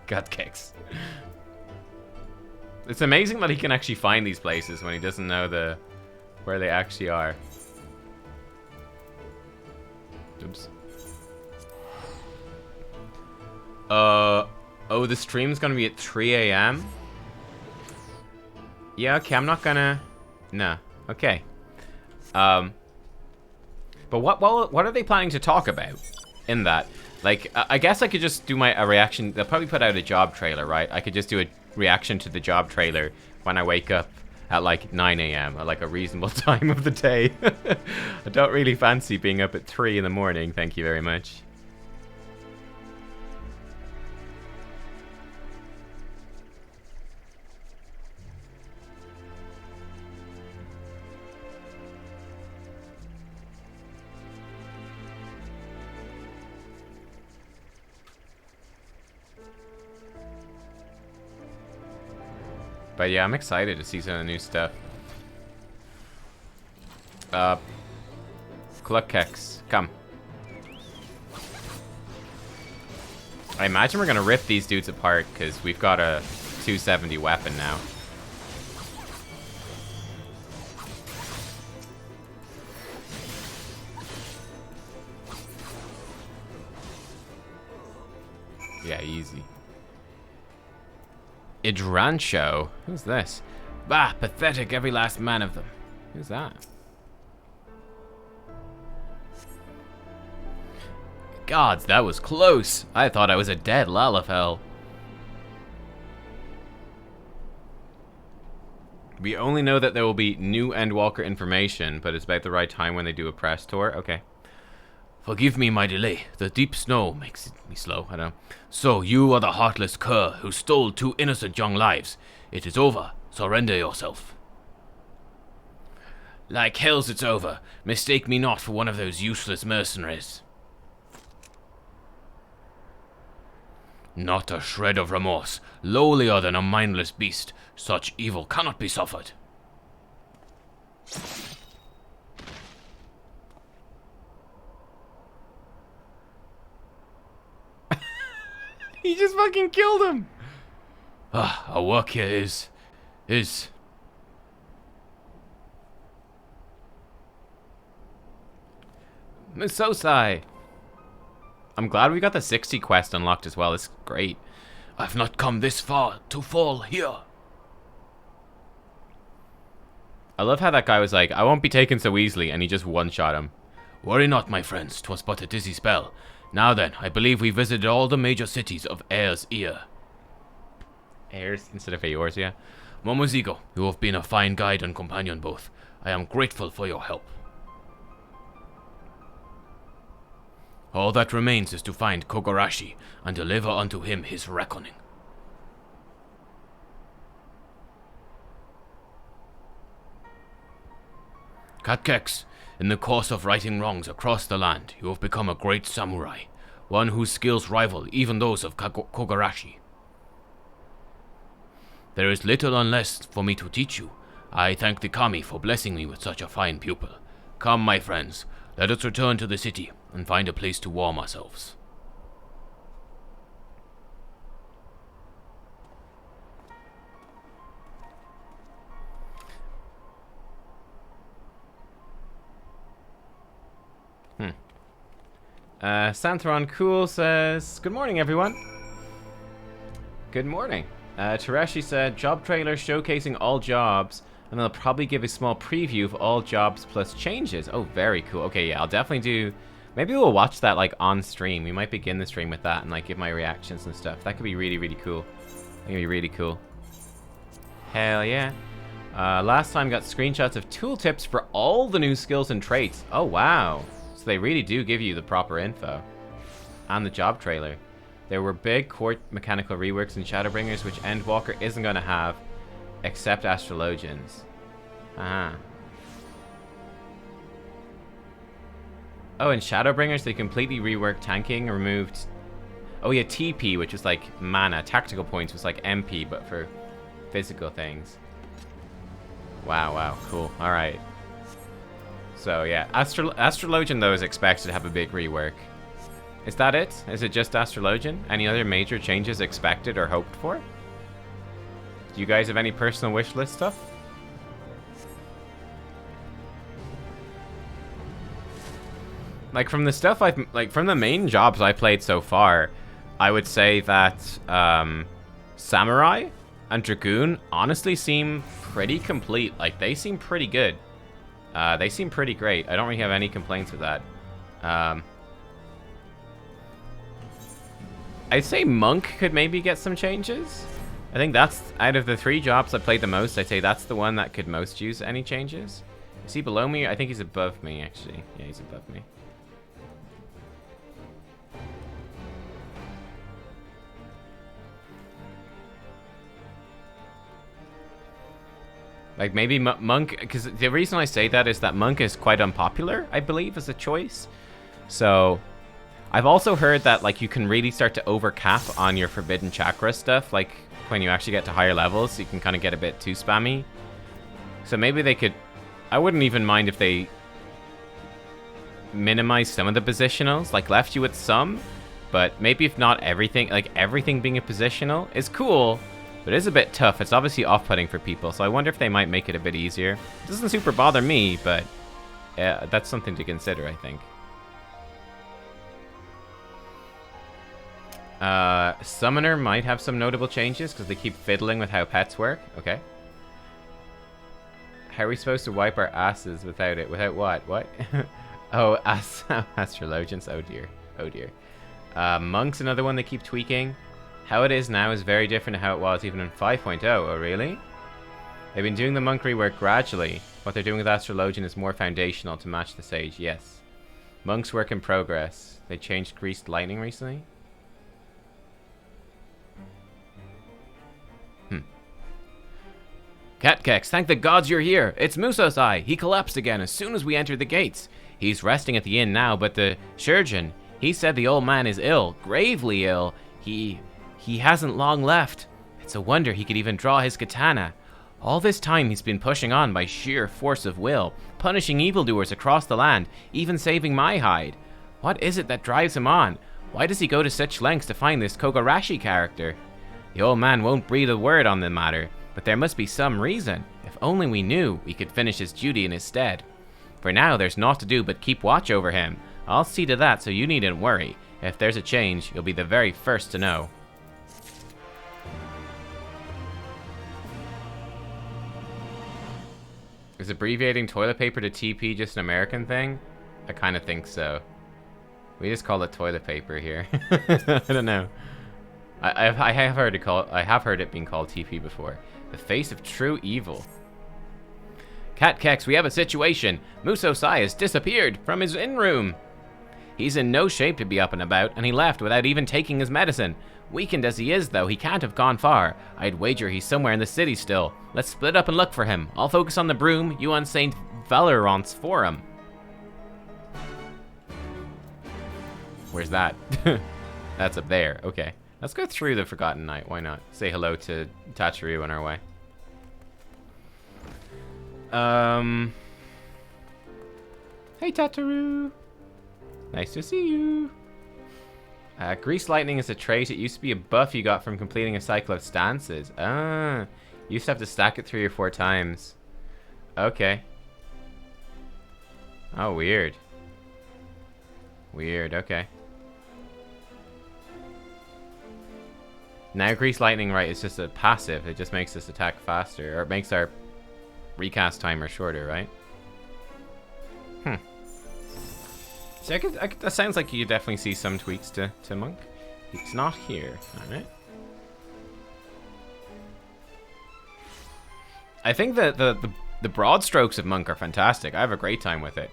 Nubkeks. It's amazing that he can actually find these places when he doesn't know where they actually are. Oops. Oh, the stream's gonna be at 3 a.m.? Yeah, okay, I'm not gonna... No, okay. But what are they planning to talk about in that? Like, I guess I could just do a reaction. They'll probably put out a job trailer, right? I could just do a reaction to the job trailer when I wake up at like 9 a.m. at like a reasonable time of the day. I don't really fancy being up at 3 in the morning, thank you very much. But yeah, I'm excited to see some of the new stuff. Nubkeks, come. I imagine we're gonna rip these dudes apart because we've got a 270 weapon now. Yeah, easy. Idrancho? Who's this? Bah, pathetic, every last man of them. Who's that? Gods, that was close. I thought I was a dead Lalafell. We only know that there will be new Endwalker information, but it's about the right time when they do a press tour. Okay. Forgive me my delay. The deep snow makes me slow, I don't know. So, you are the heartless cur who stole 2 innocent young lives. It is over. Surrender yourself. Like hells it's over. Mistake me not for one of those useless mercenaries. Not a shred of remorse. Lowlier than a mindless beast. Such evil cannot be suffered. He just fucking killed him! Our work here is... Misosai! I'm glad we got the 60 quest unlocked as well. It's great. I've not come this far to fall here. I love how that guy was like, I won't be taken so easily, and he just one-shot him. Worry not, my friends. 'Twas but a dizzy spell. Now then, I believe we visited all the major cities of Air's Ear. Airs instead of Eors, yeah. Momozigo, you have been a fine guide and companion both. I am grateful for your help. All that remains is to find Kogarashi and deliver unto him his reckoning. Nubkeks, in the course of righting wrongs across the land, you have become a great samurai, one whose skills rival even those of Kogarashi. There is little unless for me to teach you. I thank the kami for blessing me with such a fine pupil. Come, my friends, let us return to the city and find a place to warm ourselves. Santhron Cool says, good morning, everyone. Good morning. Tereshi said, job trailer showcasing all jobs, and they'll probably give a small preview of all jobs plus changes. Oh, very cool. Okay, yeah, I'll definitely do... Maybe we'll watch that, like, on stream. We might begin the stream with that and, like, give my reactions and stuff. That could be really, really cool. That could be really cool. Hell yeah. Last time got screenshots of tooltips for all the new skills and traits. Oh, wow. So they really do give you the proper info. And the job trailer. There were big core mechanical reworks in Shadowbringers, which Endwalker isn't going to have, except Astrologians. Ah. Oh, in Shadowbringers, they completely reworked tanking, removed... Oh yeah, TP, which was like mana. Tactical points was like MP, but for physical things. Wow, wow, cool. Alright. So yeah, Astrologian, though, is expected to have a big rework. Is that it? Is it just Astrologian? Any other major changes expected or hoped for? Do you guys have any personal wish list stuff? Like, from the stuff I've... Like, from the main jobs I played so far, I would say that Samurai and Dragoon honestly seem pretty complete. Like, they seem pretty good. They seem pretty great. I don't really have any complaints with that. I'd say Monk could maybe get some changes. I think that's, out of the 3 jobs I played the most, I'd say that's the one that could most use any changes. Is he below me? I think he's above me, actually. Yeah, he's above me. Like, maybe Monk, because the reason I say that is that Monk is quite unpopular, I believe, as a choice. So, I've also heard that, like, you can really start to overcap on your Forbidden Chakra stuff, like, when you actually get to higher levels, so you can kind of get a bit too spammy. So maybe they could... I wouldn't even mind if they minimized some of the positionals, like, left you with some, but maybe if not everything, like, everything being a positional is cool, but it is a bit tough. It's obviously off-putting for people, so I wonder if they might make it a bit easier. It doesn't super bother me, but that's something to consider, I think. Summoner might have some notable changes, because they keep fiddling with how pets work. Okay. How are we supposed to wipe our asses without it? Without what? What? Oh, Astrologians. Oh, dear. Oh, dear. Monk's another one they keep tweaking. How it is now is very different to how it was even in 5.0. Oh, really? They've been doing the Monk rework gradually. What they're doing with Astrologian is more foundational to match the Sage, yes. Monk's work in progress. They changed Greased Lightning recently. Nubkeks, thank the gods you're here. It's Musosai. He collapsed again as soon as we entered the gates. He's resting at the inn now, but the surgeon, he said the old man is ill, gravely ill. He hasn't long left. It's a wonder he could even draw his katana. All this time he's been pushing on by sheer force of will, punishing evildoers across the land, even saving my hide. What is it that drives him on? Why does he go to such lengths to find this Kogarashi character? The old man won't breathe a word on the matter, but there must be some reason. If only we knew, we could finish his duty in his stead. For now, there's naught to do but keep watch over him. I'll see to that, so you needn't worry. If there's a change, you'll be the very first to know. Is abbreviating toilet paper to TP just an American thing? I kind of think so. We just call it toilet paper here. I don't know. I have heard it being called TP before. The face of true evil. Nubkeks, we have a situation. Musosai has disappeared from his inn room. He's in no shape to be up and about, and he left without even taking his medicine. Weakened as he is, though, he can't have gone far. I'd wager he's somewhere in the city still. Let's split up and look for him. I'll focus on the broom, you on St. Valorant's forum. Where's that? That's up there. Okay. Let's go through the Forgotten Night. Why not? Say hello to Tachiru on our way. Hey, Tachiru. Nice to see you. Grease Lightning is a trait. It used to be a buff you got from completing a cycle of stances. Ah. You used to have to stack it 3 or 4 times. Okay. Oh, weird. Weird, okay. Now Grease Lightning Right is just a passive. It just makes us attack faster, or it makes our recast timer shorter, right? So that sounds like you definitely see some tweaks to Monk. It's not here, alright. I think that the broad strokes of Monk are fantastic. I have a great time with it.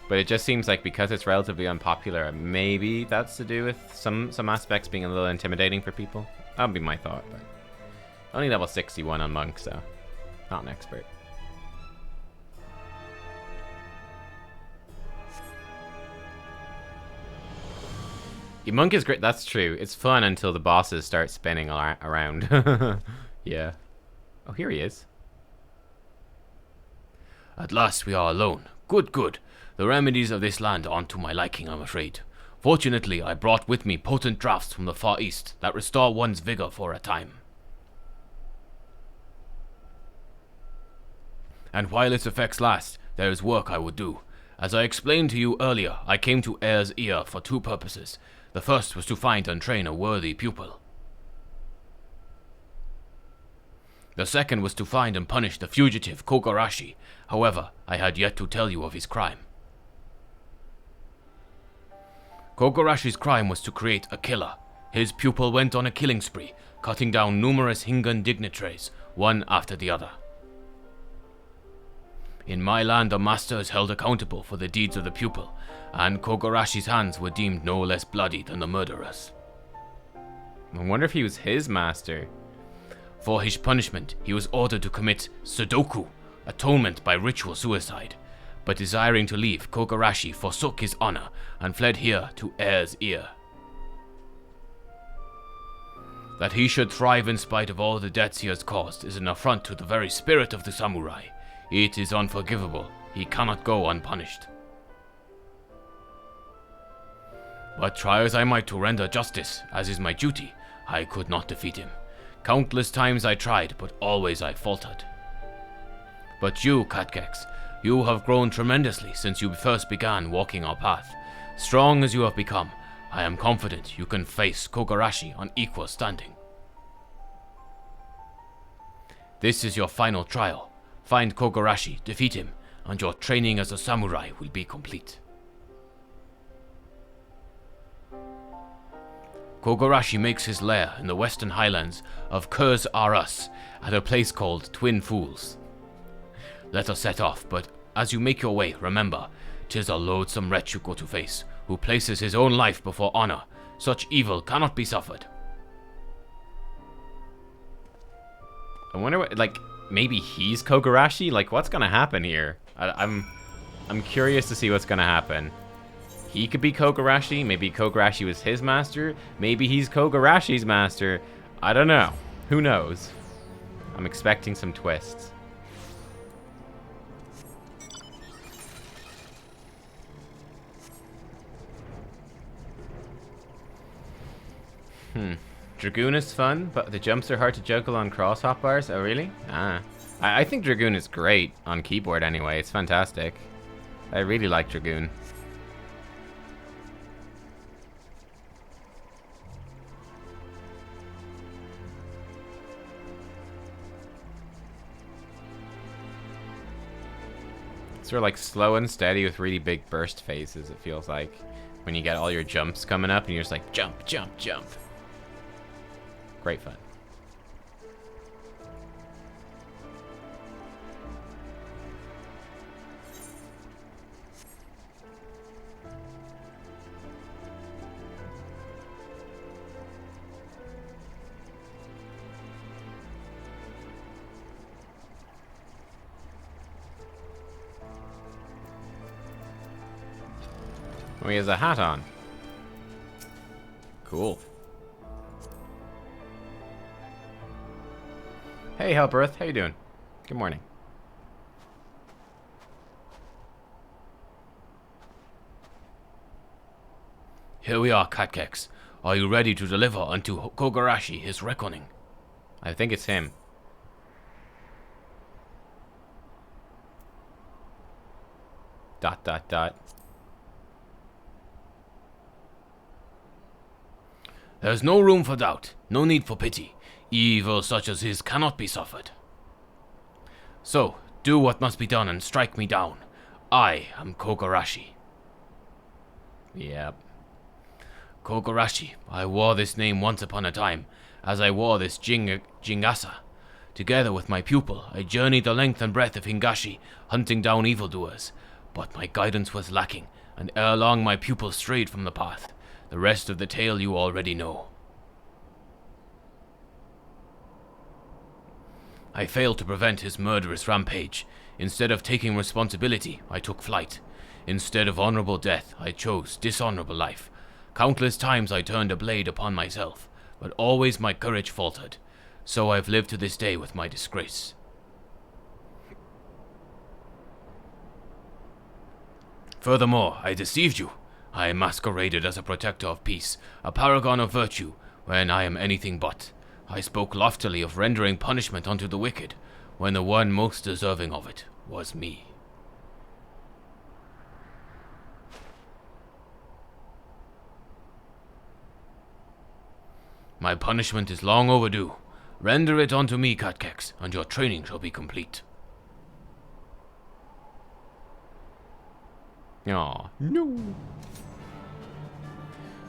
But it just seems like because it's relatively unpopular, maybe that's to do with some aspects being a little intimidating for people. That would be my thought, but only level 61 on Monk, so not an expert. Yeah, Monk is great, that's true. It's fun until the bosses start spinning around. Yeah. Oh, here he is. At last we are alone. Good, good. The remedies of this land aren't to my liking, I'm afraid. Fortunately, I brought with me potent draughts from the Far East that restore one's vigor for a time. And while its effects last, there is work I would do. As I explained to you earlier, I came to Air's Ear for two purposes. The first was to find and train a worthy pupil. The second was to find and punish the fugitive Kogarashi. However, I had yet to tell you of his crime. Kogarashi's crime was to create a killer. His pupil went on a killing spree, cutting down numerous Hingan dignitaries, one after the other. In my land, a master is held accountable for the deeds of the pupil, and Kogarashi's hands were deemed no less bloody than the murderer's. I wonder if he was his master. For his punishment, he was ordered to commit Sudoku, atonement by ritual suicide. But desiring to leave, Kogarashi forsook his honor and fled here to Air's Ear. That he should thrive in spite of all the deaths he has caused is an affront to the very spirit of the samurai. It is unforgivable. He cannot go unpunished. But try as I might to render justice, as is my duty, I could not defeat him. Countless times I tried, but always I faltered. But you, Nubkeks, you have grown tremendously since you first began walking our path. Strong as you have become, I am confident you can face Kogarashi on equal standing. This is your final trial. Find Kogarashi, defeat him, and your training as a samurai will be complete. Kogarashi makes his lair in the western highlands of Kurz Arus at a place called Twin Fools. Let us set off, but as you make your way, remember, 'tis a loathsome wretch you go to face, who places his own life before honor. Such evil cannot be suffered. I wonder what, like, maybe he's Kogarashi? Like, what's gonna happen here? I'm curious to see what's gonna happen. He could be Kogarashi. Maybe Kogarashi was his master. Maybe he's Kogarashi's master. I don't know. Who knows? I'm expecting some twists. Dragoon is fun, but the jumps are hard to juggle on cross hotbars. Oh, really? I think Dragoon is great on keyboard anyway. It's fantastic. I really like Dragoon. Sort of like slow and steady with really big burst phases, it feels like. When you get all your jumps coming up and you're just like, jump, jump, jump. Great fun. Oh, he has a hat on. Cool. Hey, Helperth, how you doing? Good morning. Here we are, Nubkeks. Are you ready to deliver unto Kogarashi his reckoning? I think it's him. Dot, dot, dot. There's no room for doubt, no need for pity. Evil such as his cannot be suffered. So, do what must be done and strike me down. I am Kogarashi. Yep. Kogarashi, I wore this name once upon a time, as I wore this Jingasa. Together with my pupil, I journeyed the length and breadth of Hingashi, hunting down evildoers. But my guidance was lacking, and ere long my pupil strayed from the path. The rest of the tale you already know. I failed to prevent his murderous rampage. Instead of taking responsibility, I took flight. Instead of honorable death, I chose dishonorable life. Countless times I turned a blade upon myself, but always my courage faltered. So I've lived to this day with my disgrace. Furthermore, I deceived you. I masqueraded as a protector of peace, a paragon of virtue, when I am anything but. I spoke loftily of rendering punishment unto the wicked, when the one most deserving of it was me. My punishment is long overdue. Render it unto me, Nubkeks, and your training shall be complete. Aw, no.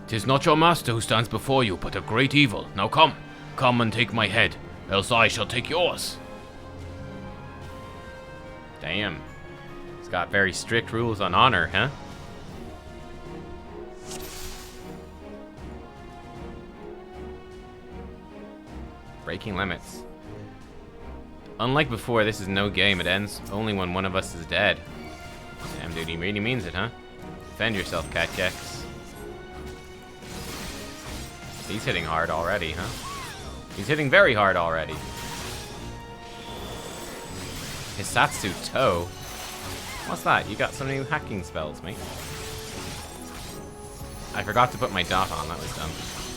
'Tis not your master who stands before you, but a great evil. Now come, come and take my head, else I shall take yours. Damn. He's got very strict rules on honor, huh? Breaking limits. Unlike before, this is no game. It ends only when one of us is dead. Damn, dude, he really means it, huh? Defend yourself, Nubkeks. He's hitting hard already, huh? He's hitting very hard already. Hisatsu Toe? What's that? You got some new hacking spells, mate. I forgot to put my dot on. That was dumb.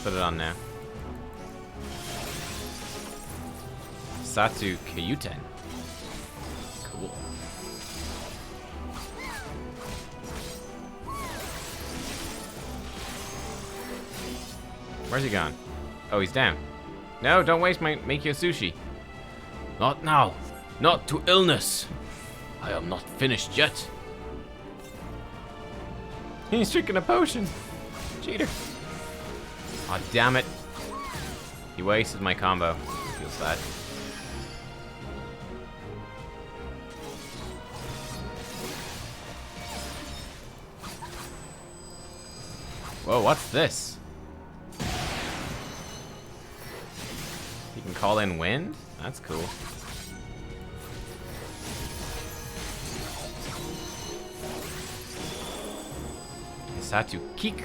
Put it on now. Hisatsu Kyuten. Cool. Where's he gone? Oh, he's down. No, don't waste my make you a sushi. Not now. Not to illness. I am not finished yet. He's drinking a potion. Cheater. Aw, damn it. He wasted my combo. Feels bad. Whoa, what's this? You can call in wind? That's cool. Hisatsu Kiku.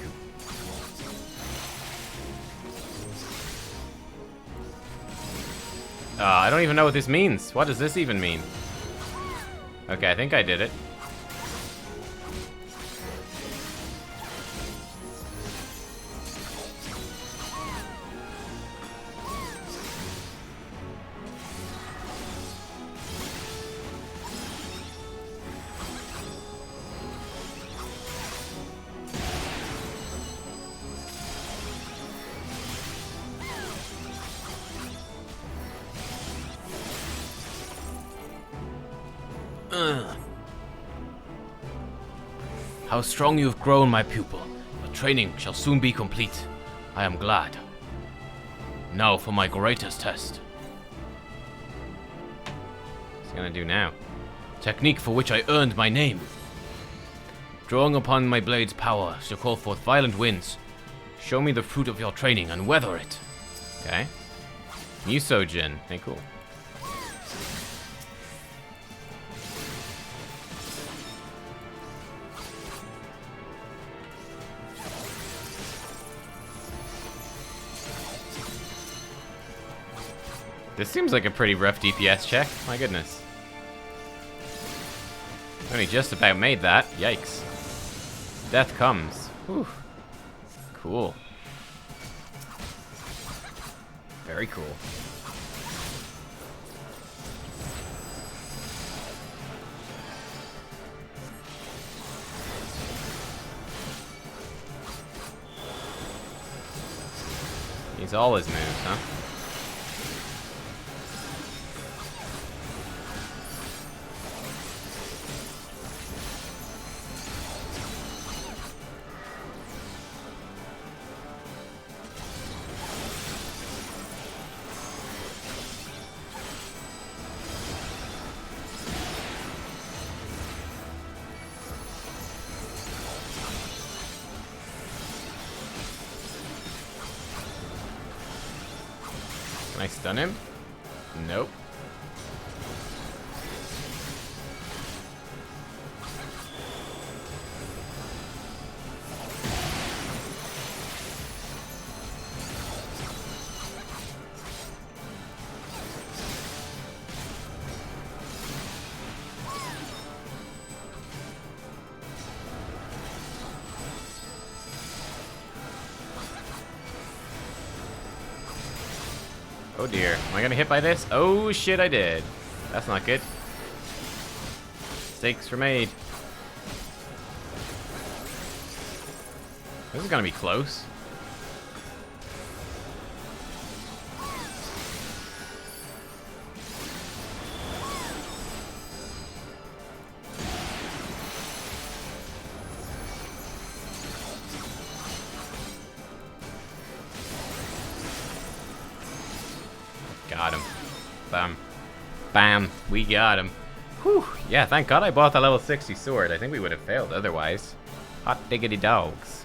I don't even know what this means. What does this even mean? Okay, I think I did it. How strong you've grown, my pupil. Your training shall soon be complete. I am glad. Now for my greatest test. What's he gonna do now? Technique for which I earned my name. Drawing upon my blade's power shall call forth violent winds. Show me the fruit of your training and weather it. Okay. Musojin. Hey, cool. This seems like a pretty rough DPS check. My goodness. Only just about made that. Yikes. Death comes. Whew. Cool. Very cool. He's all his moves, huh? Can I stun him? Nope. Oh dear. Am I gonna hit by this? Oh shit, I did. That's not good. Mistakes were made. This is gonna be close. Got him. Bam. Bam. We got him. Whew. Yeah, thank God I bought the level 60 sword. I think we would have failed otherwise. Hot diggity dogs.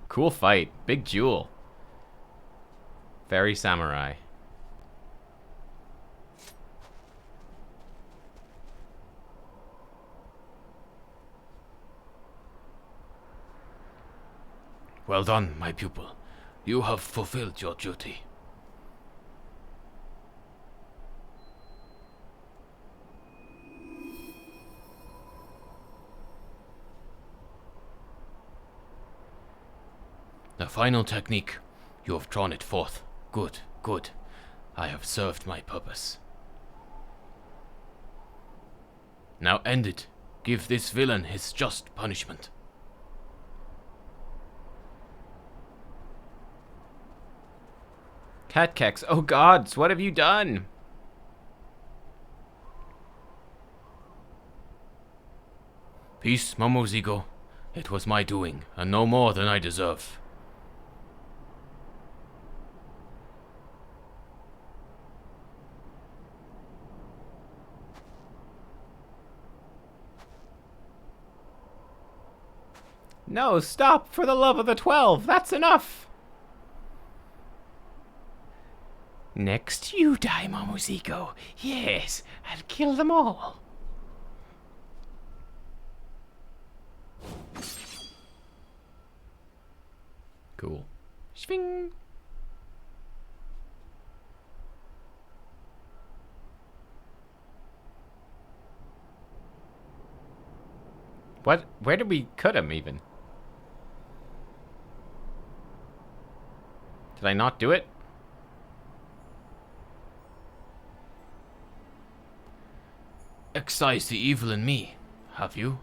Cool fight. Big Duel. Very samurai. Well done, my pupil. You have fulfilled your duty. The final technique. You have drawn it forth. Good, good. I have served my purpose. Now end it. Give this villain his just punishment. Nubkeks, oh gods, what have you done? Peace, Momozigo. It was my doing, and no more than I deserve. No, stop, for the love of the 12, that's enough! Next you die, Momozigo. Yes, I'll kill them all. Cool. Swing. What? Where did we cut him, even? Did I not do it? Excise the evil in me, have you?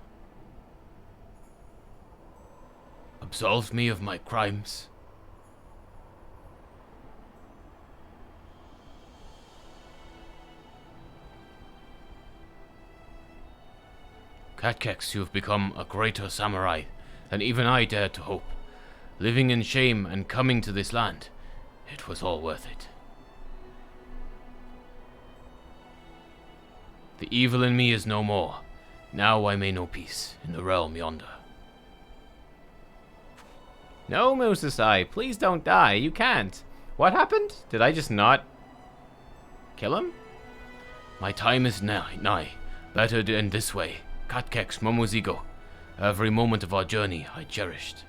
Absolved me of my crimes. Nubkeks, you have become a greater samurai than even I dared to hope. Living in shame and coming to this land, it was all worth it. The evil in me is no more. Now I may know peace in the realm yonder. No, Musasai, please don't die. You can't. What happened? Did I just not kill him? My time is nigh. Better to end this way. Nubkeks, Momozigo. Every moment of our journey I cherished.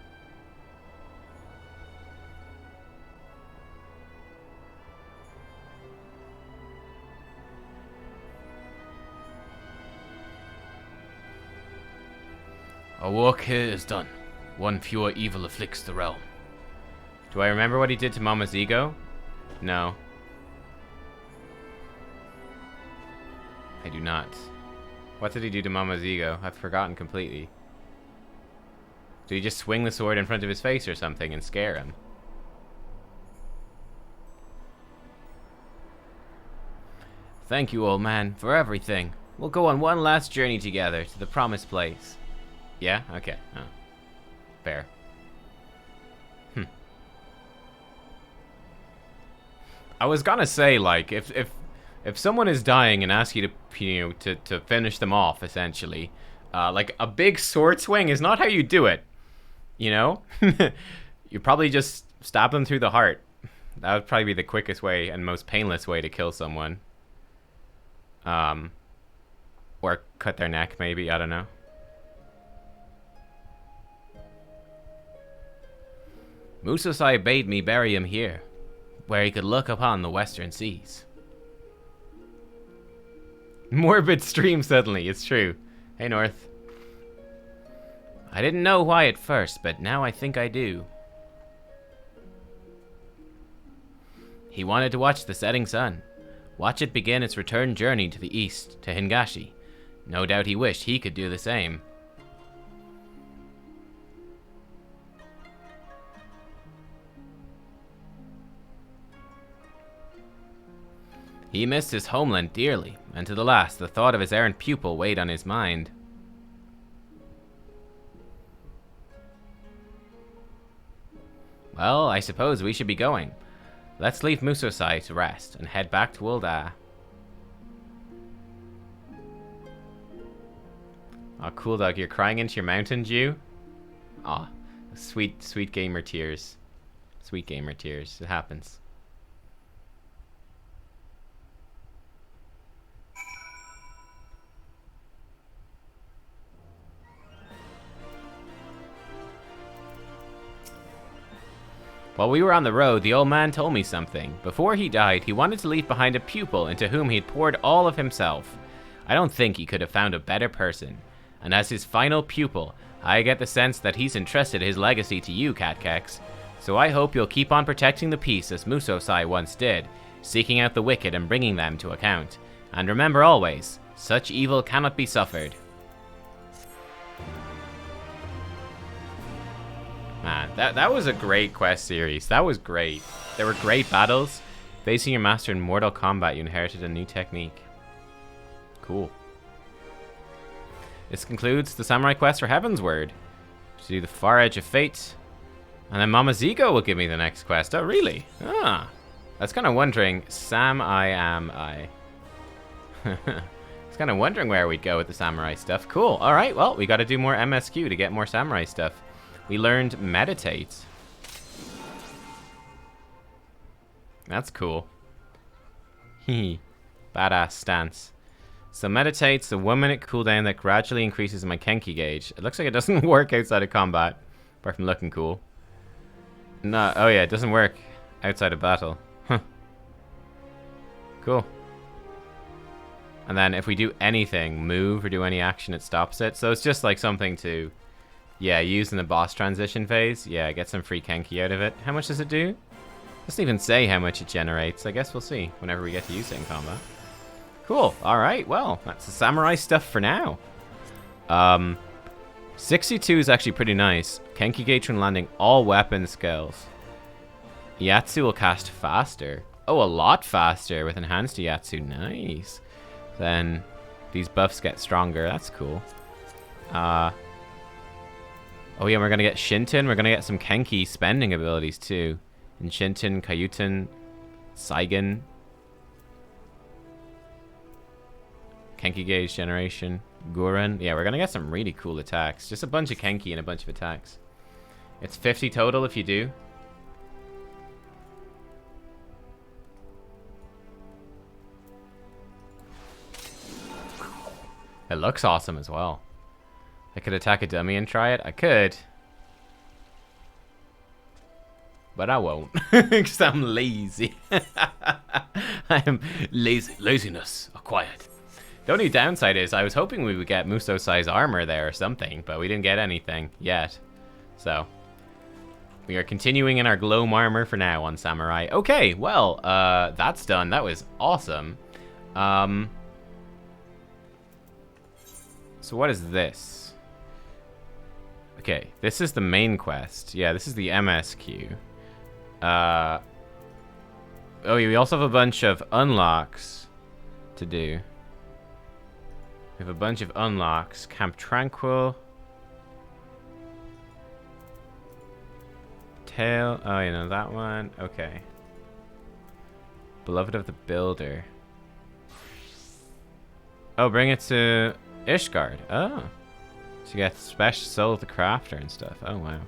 Our work here is done. One fewer evil afflicts the realm. Do I remember what he did to Momozigo? No. I do not. What did he do to Momozigo? I've forgotten completely. Did he just swing the sword in front of his face or something and scare him? Thank you, old man, for everything. We'll go on one last journey together to the promised place. Yeah? Okay. Oh. Fair. I was gonna say, like, if someone is dying and ask you to, you know, to finish them off, essentially, like, a big sword swing is not how you do it. You know? You probably just stab them through the heart. That would probably be the quickest way and most painless way to kill someone. Or cut their neck, maybe. I don't know. Musosai bade me bury him here, where he could look upon the western seas. Morbid stream suddenly, it's true. Hey, North. I didn't know why at first, but now I think I do. He wanted to watch the setting sun. Watch it begin its return journey to the east, to Hingashi. No doubt he wished he could do the same. He missed his homeland dearly, and to the last, the thought of his errant pupil weighed on his mind. Well, I suppose we should be going. Let's leave Musosai to rest and head back to Ul'dah. Aw, cool dog, you're crying into your Mountain Dew? Aw, sweet, sweet gamer tears. Sweet gamer tears, it happens. While we were on the road, the old man told me something. Before he died, he wanted to leave behind a pupil into whom he had poured all of himself. I don't think he could have found a better person. And as his final pupil, I get the sense that he's entrusted his legacy to you, Nubkeks. So I hope you'll keep on protecting the peace as Musosai once did, seeking out the wicked and bringing them to account. And remember always, such evil cannot be suffered. Man, that was a great quest series. That was great. There were great battles. Facing your master in Mortal Kombat, you inherited a new technique. Cool. This concludes the samurai quest for Heavensward. To do the Far Edge of Fate. And then Mama Zigo will give me the next quest. Oh, really? Ah. I was kind of wondering, I was kind of wondering where we'd go with the samurai stuff. Cool. Alright, well, we got to do more MSQ to get more samurai stuff. We learned meditate. That's cool. Hee. Badass stance. So meditate's a 1 minute cooldown that gradually increases my Kenki gauge. It looks like it doesn't work outside of combat. Apart from looking cool. No, oh yeah, it doesn't work outside of battle. Huh. Cool. And then if we do anything, move or do any action, it stops it. So it's just like something to... yeah, use in the boss transition phase. Yeah, get some free Kenki out of it. How much does it do? Doesn't even say how much it generates. I guess we'll see whenever we get to use it in combat. Cool. Alright, well, that's the samurai stuff for now. 62 is actually pretty nice. Kenki gauge when landing all weapon skills. Yatsu will cast faster. Oh, a lot faster with enhanced Yatsu. Nice. Then these buffs get stronger. That's cool. Oh yeah, we're gonna get Shinten. We're gonna get some Kenki spending abilities too. In Shinten, Kyuten, Saigen. Kenki gauge generation. Gurren. Yeah, we're gonna get some really cool attacks. Just a bunch of Kenki and a bunch of attacks. It's 50 total if you do. It looks awesome as well. I could attack a dummy and try it. I could. But I won't. Because I'm lazy. I am lazy. Laziness acquired. The only downside is I was hoping we would get Musosai's armor there or something. But we didn't get anything yet. So. We are continuing in our Gloam armor for now on Samurai. Okay, well, that's done. That was awesome. So what is this? Okay, this is the main quest. Yeah, this is the MSQ. Oh, yeah, we also have a bunch of unlocks to do. We have a bunch of unlocks. Camp Tranquil. Tail. Oh, you know, that one. Okay. Beloved of the Builder. Oh, bring it to Ishgard. Oh. So you get special Soul of the Crafter and stuff. Oh, wow.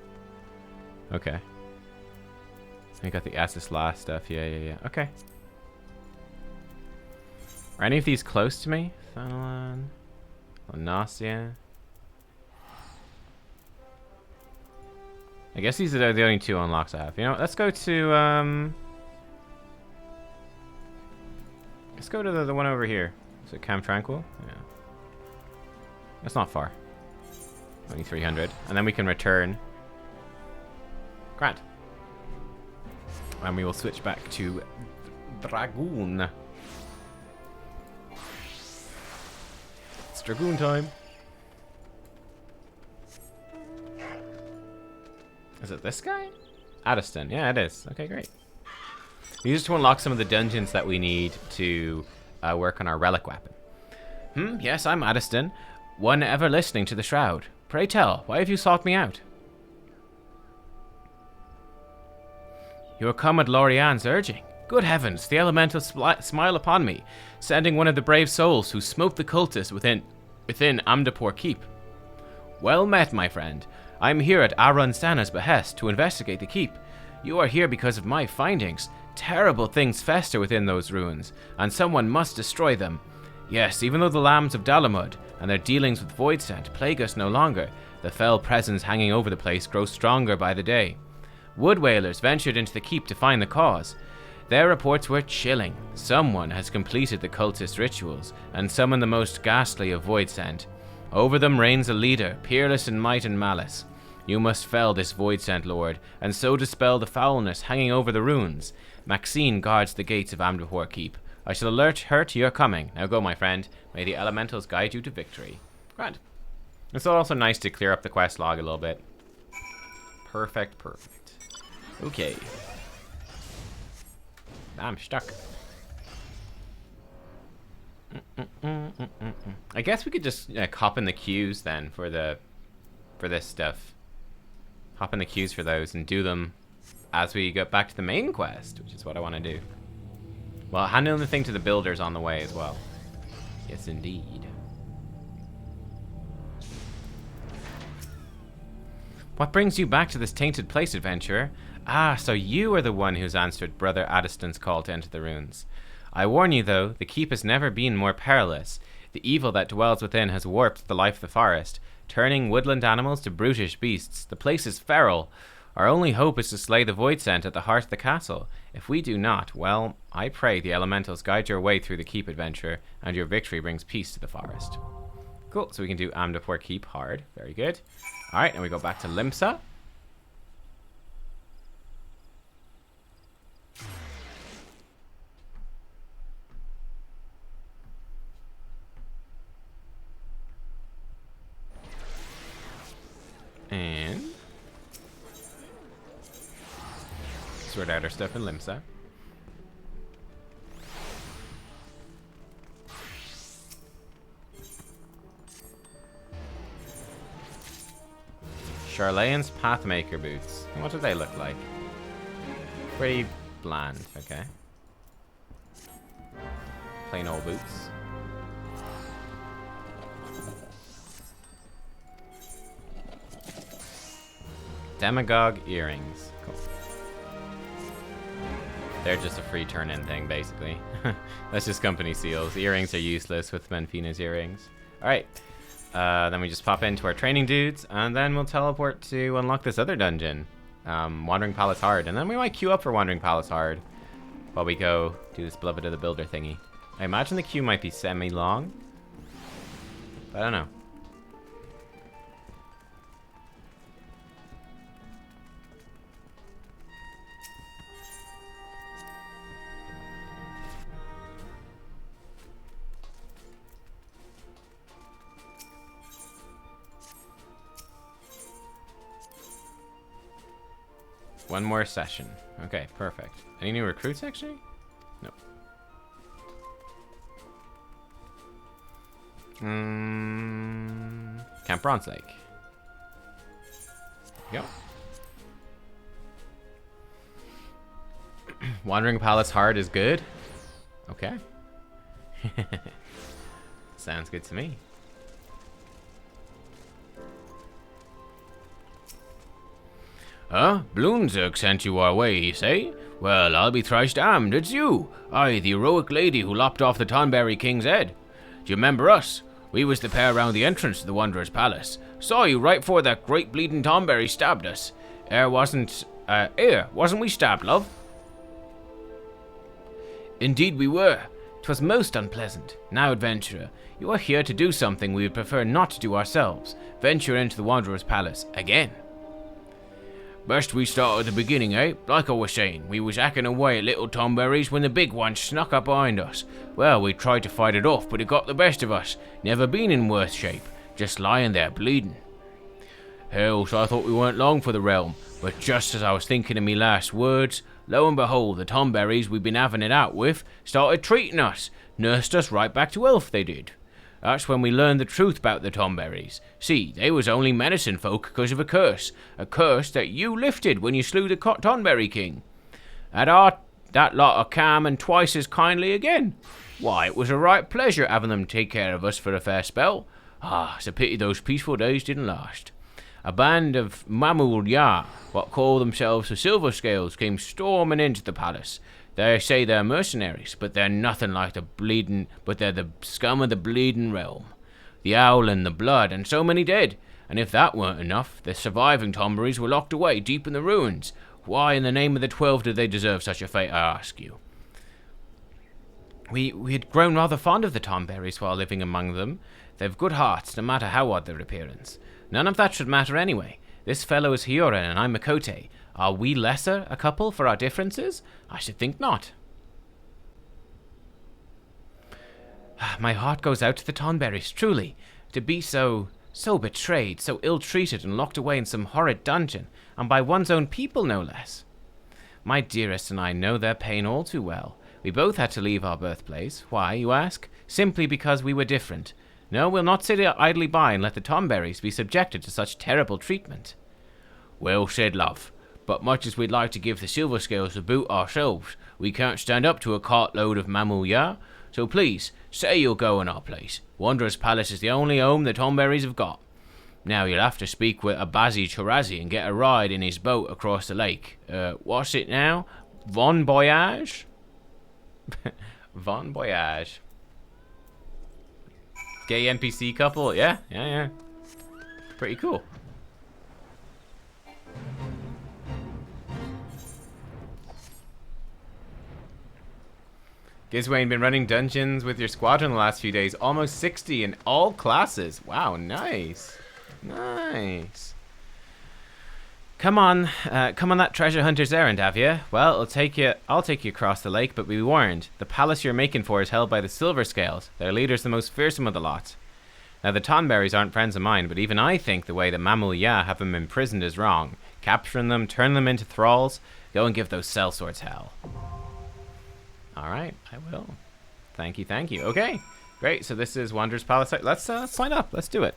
Okay. We got the Essos stuff. Yeah. Okay. Are any of these close to me? Thanalan. Nausea. I guess these are the only 2 unlocks I have. You know, let's go to, let's go to the one over here. Is it Camp Tranquil? Yeah. That's not far. Only 300. And then we can return. Grant. And we will switch back to Dragoon. It's Dragoon time. Is it this guy? Addiston. Yeah, it is. Okay, great. These are to unlock some of the dungeons that we need to work on our relic weapon. Yes, I'm Addiston, one ever listening to the Shroud. Pray tell, why have you sought me out? You are come at Lorian's urging. Good heavens, the elementals smile upon me, sending one of the brave souls who smote the cultists within Amdapor Keep. Well met, my friend. I am here at Arun Sana's behest to investigate the keep. You are here because of my findings. Terrible things fester within those ruins, and someone must destroy them. Yes, even though the lambs of Dalamud and their dealings with Voidsent plague us no longer, the fell presence hanging over the place grows stronger by the day. Wood whalers ventured into the keep to find the cause. Their reports were chilling. Someone has completed the cultist rituals and summoned the most ghastly of Voidsent. Over them reigns a leader, peerless in might and malice. You must fell this Voidsent lord, and so dispel the foulness hanging over the ruins. Maxine guards the gates of Amdapor Keep. I shall alert her to your coming. Now go, my friend. May the elementals guide you to victory. Grand. It's also nice to clear up the quest log a little bit. Perfect. Okay. I'm stuck. I guess we could just hop in the queues then for this stuff. Hop in the queues for those and do them as we get back to the main quest, which is what I want to do. Well, handling the thing to the builders on the way as well. Yes, indeed. What brings you back to this tainted place, adventurer? Ah, so you are the one who's answered Brother Addiston's call to enter the ruins. I warn you, though, the keep has never been more perilous. The evil that dwells within has warped the life of the forest, turning woodland animals to brutish beasts. The place is feral. Our only hope is to slay the Voidsent at the heart of the castle. If we do not, well, I pray the elementals guide your way through the keep, adventure, and your victory brings peace to the forest. Cool, so we can do Amdapor Keep hard. Very good. Alright, and we go back to Limsa. And sort out our stuff in Limsa. Charlane's Pathmaker boots. What do they look like? Pretty bland, okay. Plain old boots. Demagogue earrings. Cool. They're just a free turn-in thing, basically. That's just company seals. Earrings are useless with Menfina's earrings. Alright. Then we just pop into our training dudes, and then we'll teleport to unlock this other dungeon. Wandering Palace Hard. And then we might queue up for Wandering Palace Hard while we go do this Beloved of the Builder thingy. I imagine the queue might be semi-long. But I don't know. One more session. Okay, perfect. Any new recruits, actually? No. Camp Bronze Lake. Go. Wandering Palace Hard is good? Okay. Sounds good to me. Huh? Bloomzerk sent you our way, you say? Well, I'll be thrice damned, it's you! I, the heroic lady who lopped off the Tonberry King's head. Do you remember us? We was the pair round the entrance to the Wanderer's Palace. Saw you right before that great bleeding Tonberry stabbed us. Wasn't we stabbed, love? Indeed we were. 'Twas most unpleasant. Now, adventurer, you are here to do something we would prefer not to do ourselves. Venture into the Wanderer's Palace again. Best we start at the beginning, eh? Like I was saying, we was hacking away at little Tonberries when the big one snuck up behind us. Well, we tried to fight it off, but it got the best of us. Never been in worse shape. Just lying there bleeding. Hell, so I thought we weren't long for the realm, but just as I was thinking of me last words, lo and behold, the Tonberries we've been having it out with started treating us. Nursed us right back to health, they did. That's when we learned the truth about the Tonberries. See, they was only medicine folk because of a curse that you lifted when you slew the Tonberry King. That lot of calm and twice as kindly again. Why, it was a right pleasure having them take care of us for a fair spell. Ah, it's a pity those peaceful days didn't last. A band of Mamul Ya, what call themselves the Silver Scales, came storming into the palace. They say they're mercenaries, but they're nothing like they're the scum of the bleeding realm. The owl and the blood, and so many dead. And if that weren't enough, the surviving Tonberries were locked away deep in the ruins. Why in the name of the 12 did they deserve such a fate, I ask you? We had grown rather fond of the Tonberries while living among them. They've good hearts, no matter how odd their appearance. None of that should matter anyway. This fellow is Hyorin and I'm Makote. Are we lesser a couple for our differences? I should think not. My heart goes out to the Tonberries, truly. To be so betrayed, so ill-treated and locked away in some horrid dungeon, and by one's own people no less. My dearest and I know their pain all too well. We both had to leave our birthplace. Why, you ask? Simply because we were different. No, we'll not sit idly by and let the Tonberries be subjected to such terrible treatment. Well said, love. But much as we'd like to give the Silver Scales a boot ourselves, we can't stand up to a cartload of Mamul Ya. So please, say you'll go in our place. Wanderer's Palace is the only home the Tonberries have got. Now you'll have to speak with Abazi Chirazi and get a ride in his boat across the lake. What's it now? Bon Voyage? Bon Voyage. Gay NPC couple? Yeah. Pretty cool. Gizwain, been running dungeons with your squadron the last few days. Almost 60 in all classes. Wow, nice. Nice. Come on that treasure hunter's errand, have you? Well, I'll take you across the lake, but be warned. The palace you're making for is held by the Silver Scales. Their leader's the most fearsome of the lot. Now, the Tonberries aren't friends of mine, but even I think the way the Mamul Ya have them imprisoned is wrong. Capturing them, turn them into thralls, go and give those sellswords hell. Alright, I will. Thank you. Okay, great. So this is Wanderer's Palace. Let's sign up. Let's do it.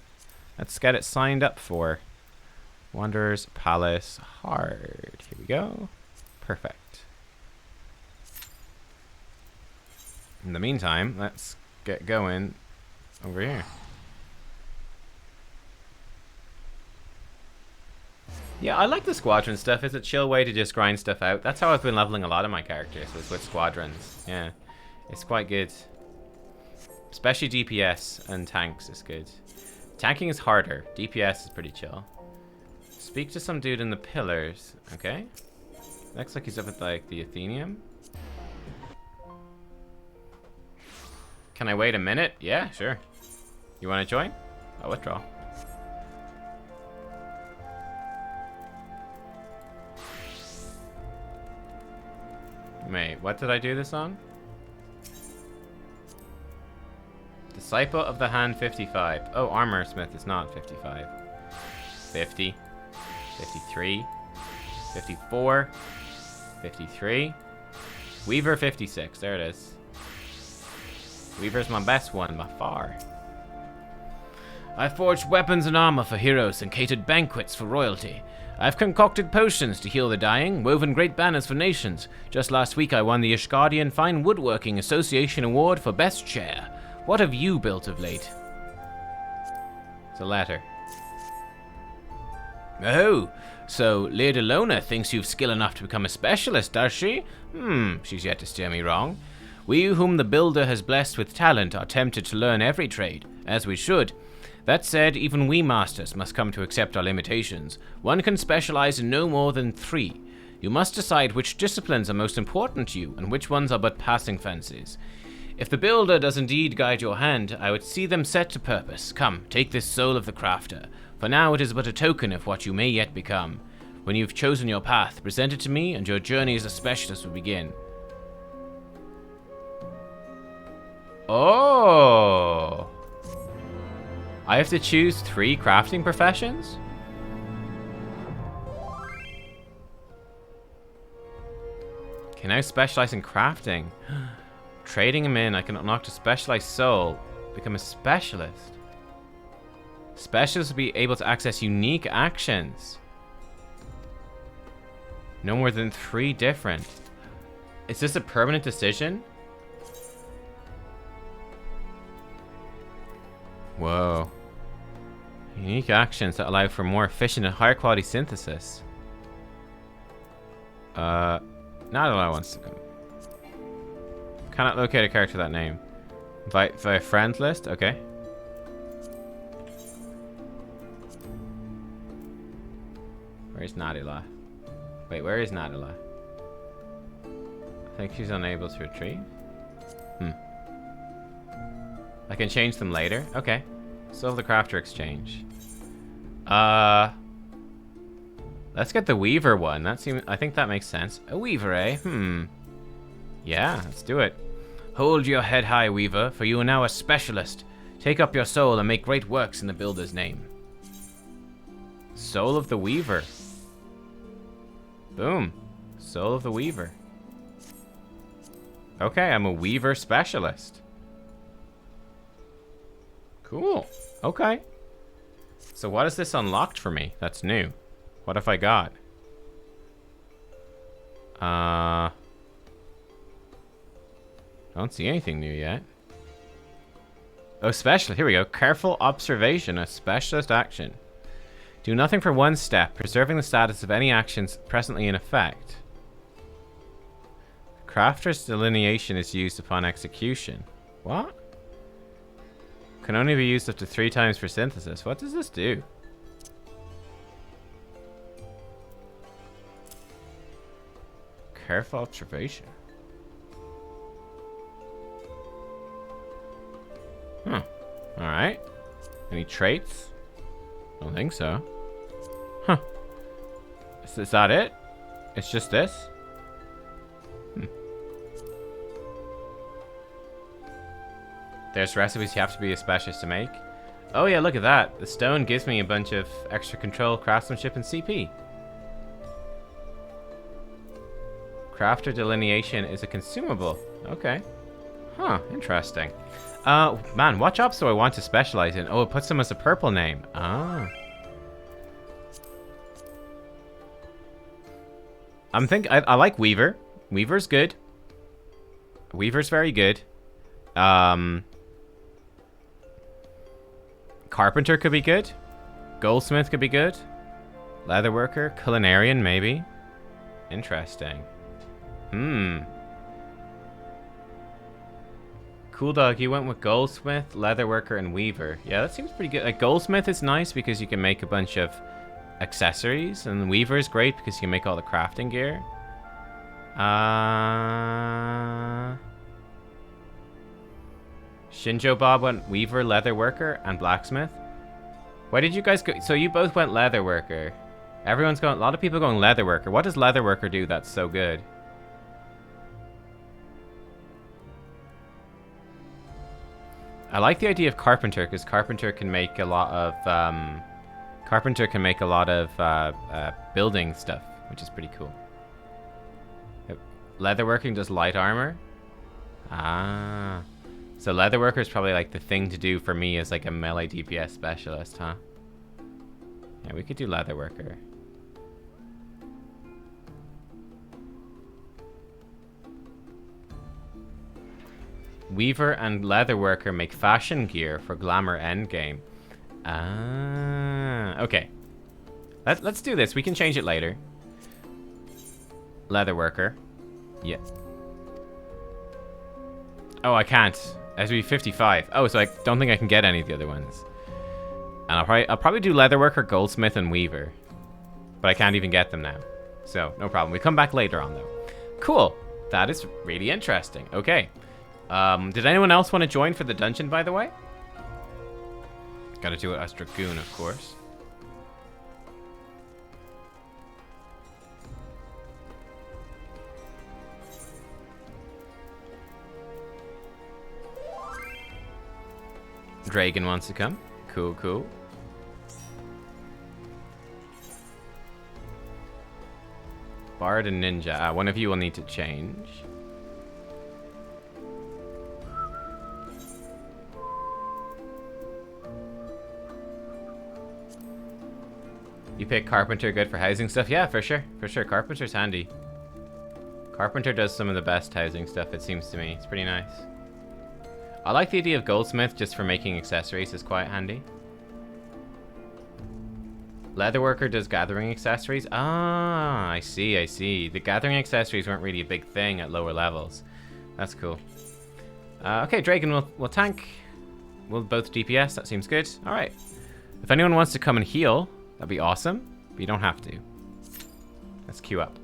Let's get it signed up for Wanderer's Palace Hard. Here we go. Perfect. In the meantime, let's get going over here. Yeah, I like the squadron stuff. It's a chill way to just grind stuff out. That's how I've been leveling a lot of my characters, is with squadrons. Yeah, it's quite good. Especially DPS and tanks is good. Tanking is harder. DPS is pretty chill. Speak to some dude in the pillars. Okay. Looks like he's up at like the Athenium. Can I wait a minute? Yeah, sure. You want to join? I'll withdraw. Wait, what did I do this on? Disciple of the Hand 55. Oh, Armor Smith is not 55. 50. 53. 54. 53. Weaver 56. There it is. Weaver's my best one by far. I've forged weapons and armor for heroes and catered banquets for royalty. I've concocted potions to heal the dying, woven great banners for nations. Just last week I won the Ishgardian Fine Woodworking Association Award for Best Chair. What have you built of late? It's a letter. Oh, so Lady Lona thinks you've skill enough to become a specialist, does she? She's yet to steer me wrong. We whom the builder has blessed with talent are tempted to learn every trade, as we should. That said, even we masters must come to accept our limitations. One can specialize in no more than 3. You must decide which disciplines are most important to you, and which ones are but passing fancies. If the builder does indeed guide your hand, I would see them set to purpose. Come, take this soul of the crafter. For now it is but a token of what you may yet become. When you've chosen your path, present it to me, and your journey as a specialist will begin. Oh! I have to choose 3 crafting professions? Can I specialize in crafting? Trading him in, I can unlock a specialized soul. Become a specialist. Specialists will be able to access unique actions. No more than 3 different. Is this a permanent decision? Whoa. Unique actions that allow for more efficient and higher quality synthesis. Not all wants to come. Cannot locate a character with that name. Invite via friends list? Okay. Where's Nadila? Wait, where is Nadila? I think she's unable to retrieve. I can change them later. Okay. Solve the crafter exchange. Let's get the Weaver one. That seems. I think that makes sense. A Weaver, eh? Yeah, let's do it. Hold your head high, Weaver, for you are now a specialist. Take up your soul and make great works in the builder's name. Soul of the Weaver. Boom. Soul of the Weaver. Okay, I'm a Weaver specialist. Cool. Okay. So what is this unlocked for me? That's new. What have I got? Don't see anything new yet. Oh, special. Here we go. Careful observation. A specialist action. Do nothing for 1 step, preserving the status of any actions presently in effect. Crafter's delineation is used upon execution. What? Can only be used up to 3 times for synthesis. What does this do? Careful observation. Alright. Any traits? Don't think so. Is that it? It's just this? There's recipes you have to be a specialist to make. Oh yeah, look at that. The stone gives me a bunch of extra control, craftsmanship, and CP. Crafter delineation is a consumable. Okay. Huh, interesting. Man, what jobs do I want to specialize in? Oh, it puts them as a purple name. Ah. I like Weaver. Weaver's good. Weaver's very good. Carpenter could be good. Goldsmith could be good. Leatherworker, culinarian, maybe. Interesting. Cool Dog, you went with Goldsmith, Leatherworker, and Weaver. Yeah, that seems pretty good. Like, Goldsmith is nice because you can make a bunch of accessories, and Weaver is great because you can make all the crafting gear. Shinjo Bob went Weaver, Leatherworker, and Blacksmith. Why did you guys go? So you both went Leatherworker. Everyone's going. A lot of people going Leatherworker. What does Leatherworker do that's so good? I like the idea of Carpenter because Carpenter can make a lot of building stuff. which is pretty cool. Leatherworking does light armor. Ah. So Leatherworker is probably like the thing to do for me as like a melee DPS specialist, huh? Yeah, we could do Leatherworker. Weaver and Leatherworker make fashion gear for Glamour Endgame. Ah, okay. Let's do this. We can change it later. Leatherworker. Yeah. Oh, I can't. It has to be 55. Oh, so I don't think I can get any of the other ones. And I'll probably do Leatherworker, Goldsmith, and Weaver. But I can't even get them now. So, no problem. We come back later on, though. Cool. That is really interesting. Okay. Did anyone else want to join for the dungeon, by the way? Gotta do it as Dragoon, of course. Dragon wants to come. Cool, cool. Bard and Ninja. One of you will need to change. You pick Carpenter, good for housing stuff? Yeah, for sure. For sure. Carpenter's handy. Carpenter does some of the best housing stuff, it seems to me. It's pretty nice. I like the idea of Goldsmith just for making accessories. Is quite handy. Leatherworker does gathering accessories. Ah, I see, I see. The gathering accessories weren't really a big thing at lower levels. That's cool. Okay, Dragon will tank. We'll both DPS. That seems good. All right. If anyone wants to come and heal, that'd be awesome. But you don't have to. Let's queue up.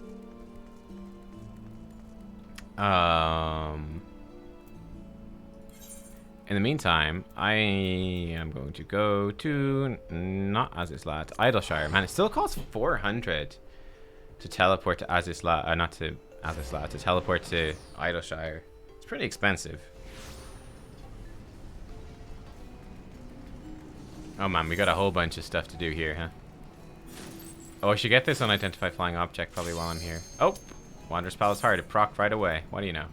In the meantime, I am going to go to not Azizlat, Idleshire. Man, it still costs 400 to teleport to Azizlat, not to Azizlat, to teleport to Idleshire. It's pretty expensive. Oh man, we got a whole bunch of stuff to do here, huh? Oh, I should get this unidentified flying object probably while I'm here. Oh, Wanderer's Palace Heart, it proc right away. What do you know?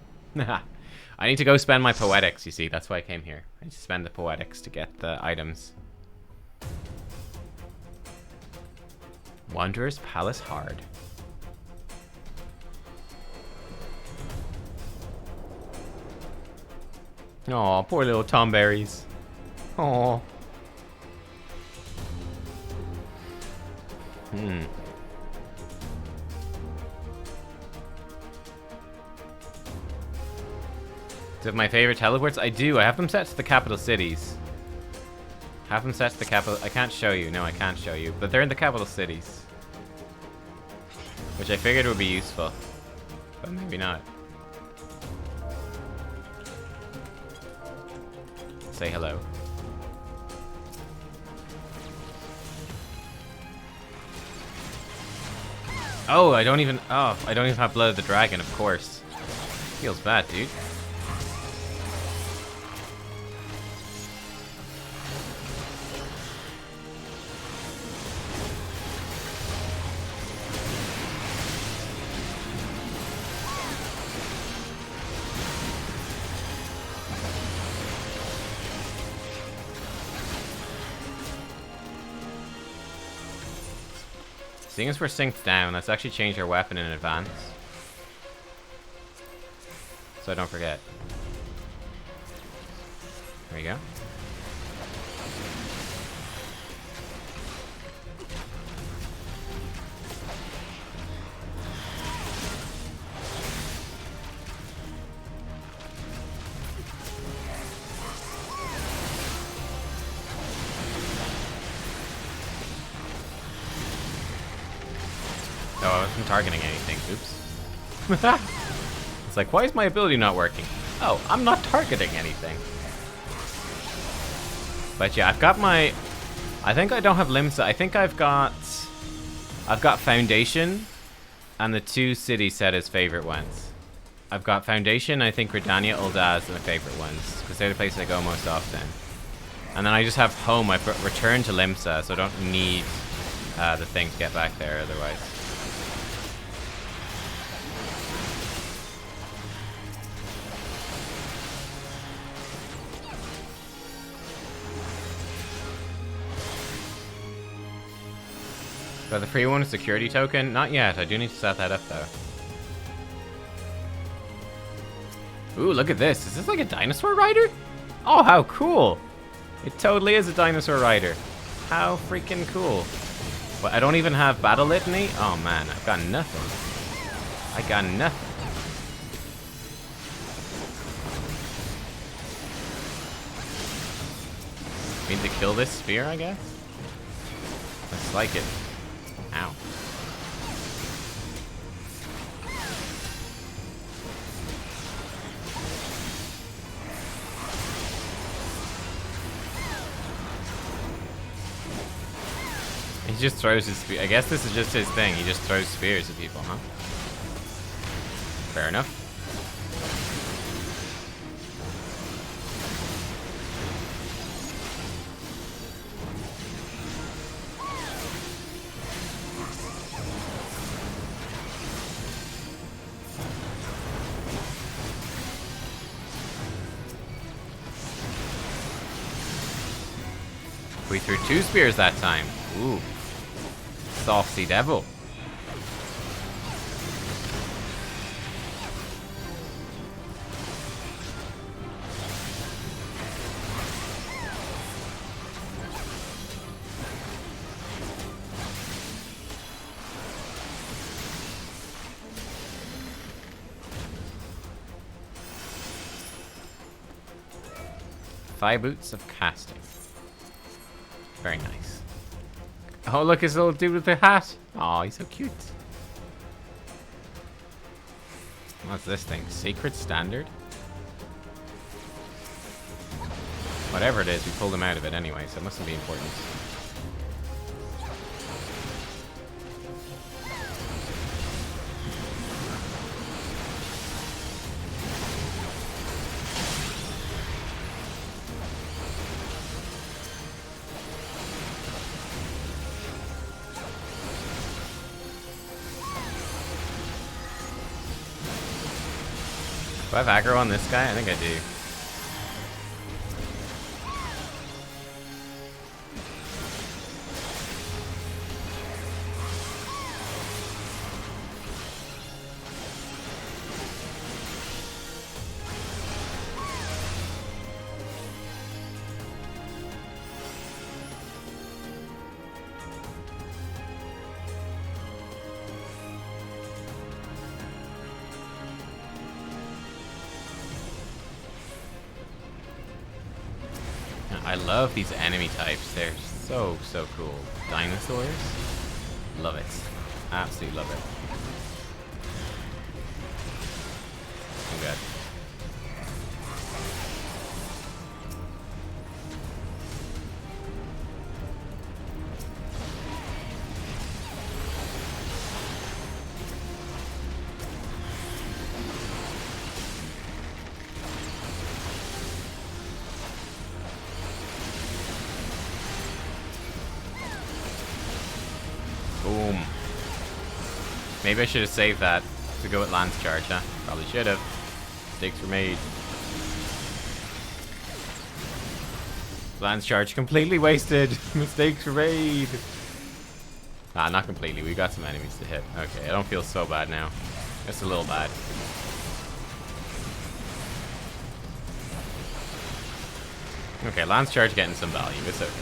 I need to go spend my poetics, you see. That's why I came here. I need to spend the poetics to get the items. Wanderer's Palace Hard. Aw, poor little Tomberries. Aw. Do you have my favorite teleports? I do. I have them set to the capital cities. Have them set to the capital... I can't show you. No, I can't show you. But they're in the capital cities. Which I figured would be useful. But maybe not. Say hello. Oh, I don't even... Oh, I don't even have Blood of the Dragon, of course. Feels bad, dude. Seeing as we're synced down, let's actually change our weapon in advance. So I don't forget. There you go. Oh, I wasn't targeting anything. Oops. It's like, why is my ability not working? Oh, I'm not targeting anything. But yeah, I've got my... I think I don't have Limsa. I think I've got Foundation and the two cities set as favorite ones. I've got Foundation, I think Redania, Uldaz are my favorite ones, because they're the places I go most often. And then I just have home. I've returned to Limsa, so I don't need the thing to get back there otherwise. So the free one, security token? Not yet. I do need to set that up, though. Ooh, look at this. Is this like a dinosaur rider? Oh, how cool. It totally is a dinosaur rider. How freaking cool. But I don't even have battle litany? Oh, man. I've got nothing. I got nothing. Need to kill this spear, I guess? Looks like it. Ow. He just throws his spear. I guess this is just his thing. He just throws spears at people, huh? Fair enough. We threw 2 spears that time. Ooh. Saucy devil. Thigh boots of casting. Very nice. Oh, look, his little dude with the hat. Oh, he's so cute. What's this thing? Secret standard? Whatever it is, we pulled him out of it anyway, so it mustn't be important. Do I have aggro on this guy? I think I do. I love these enemy types. They're so cool. Dinosaurs. Love it. Absolutely love it. Oh god. Boom. Maybe I should have saved that to go with Lance Charge, huh? Probably should have. Mistakes were made. Lance Charge completely wasted. Mistakes were made. Ah, not completely. We got some enemies to hit. Okay, I don't feel so bad now. Just a little bad. Okay, Lance Charge getting some value. It's okay.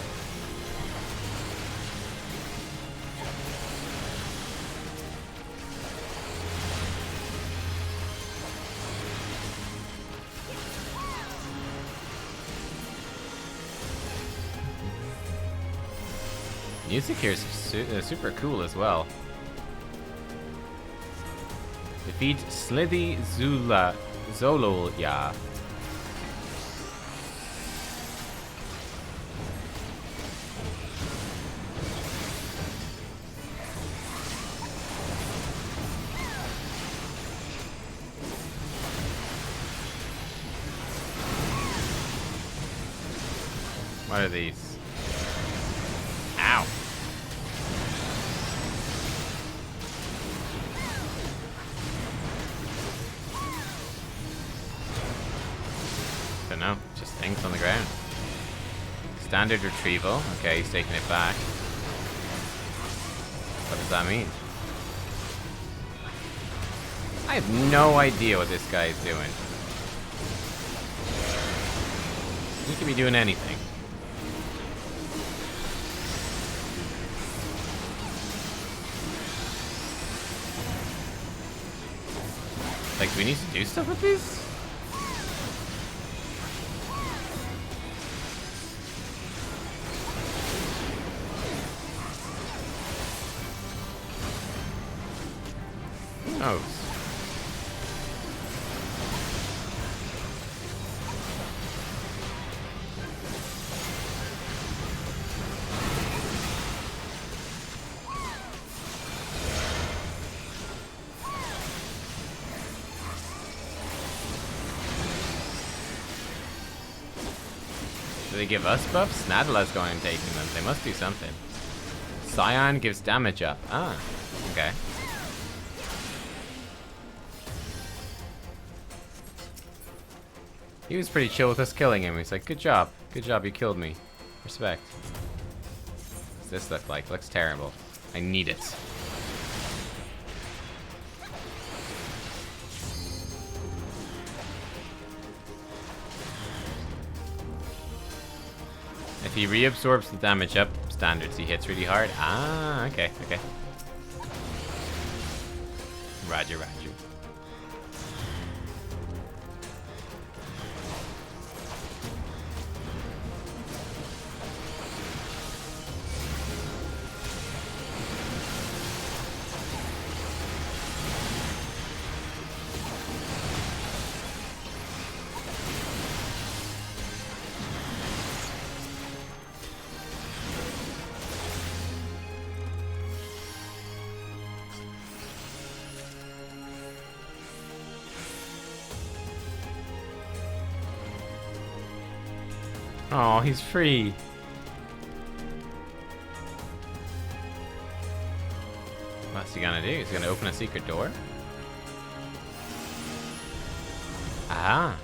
Music here is super cool as well. Defeat Slithy Zoloya. What are these? Ow. Don't know, just things on the ground. Standard retrieval. Okay, he's taking it back. What does that mean? I have no idea what this guy is doing. He could be doing anything. Like, do we need to do stuff with these? Who knows? Do they give us buffs? Nadala's going and taking them. They must do something. Scion gives damage up. Ah, okay. He was pretty chill with us killing him. He's like, good job, you killed me. Respect. What's this look like? Looks terrible. I need it. If he reabsorbs the damage up standards, he hits really hard. Ah, okay, okay. Roger, roger. Oh, he's free. What's he gonna do? He's gonna open a secret door? Ah,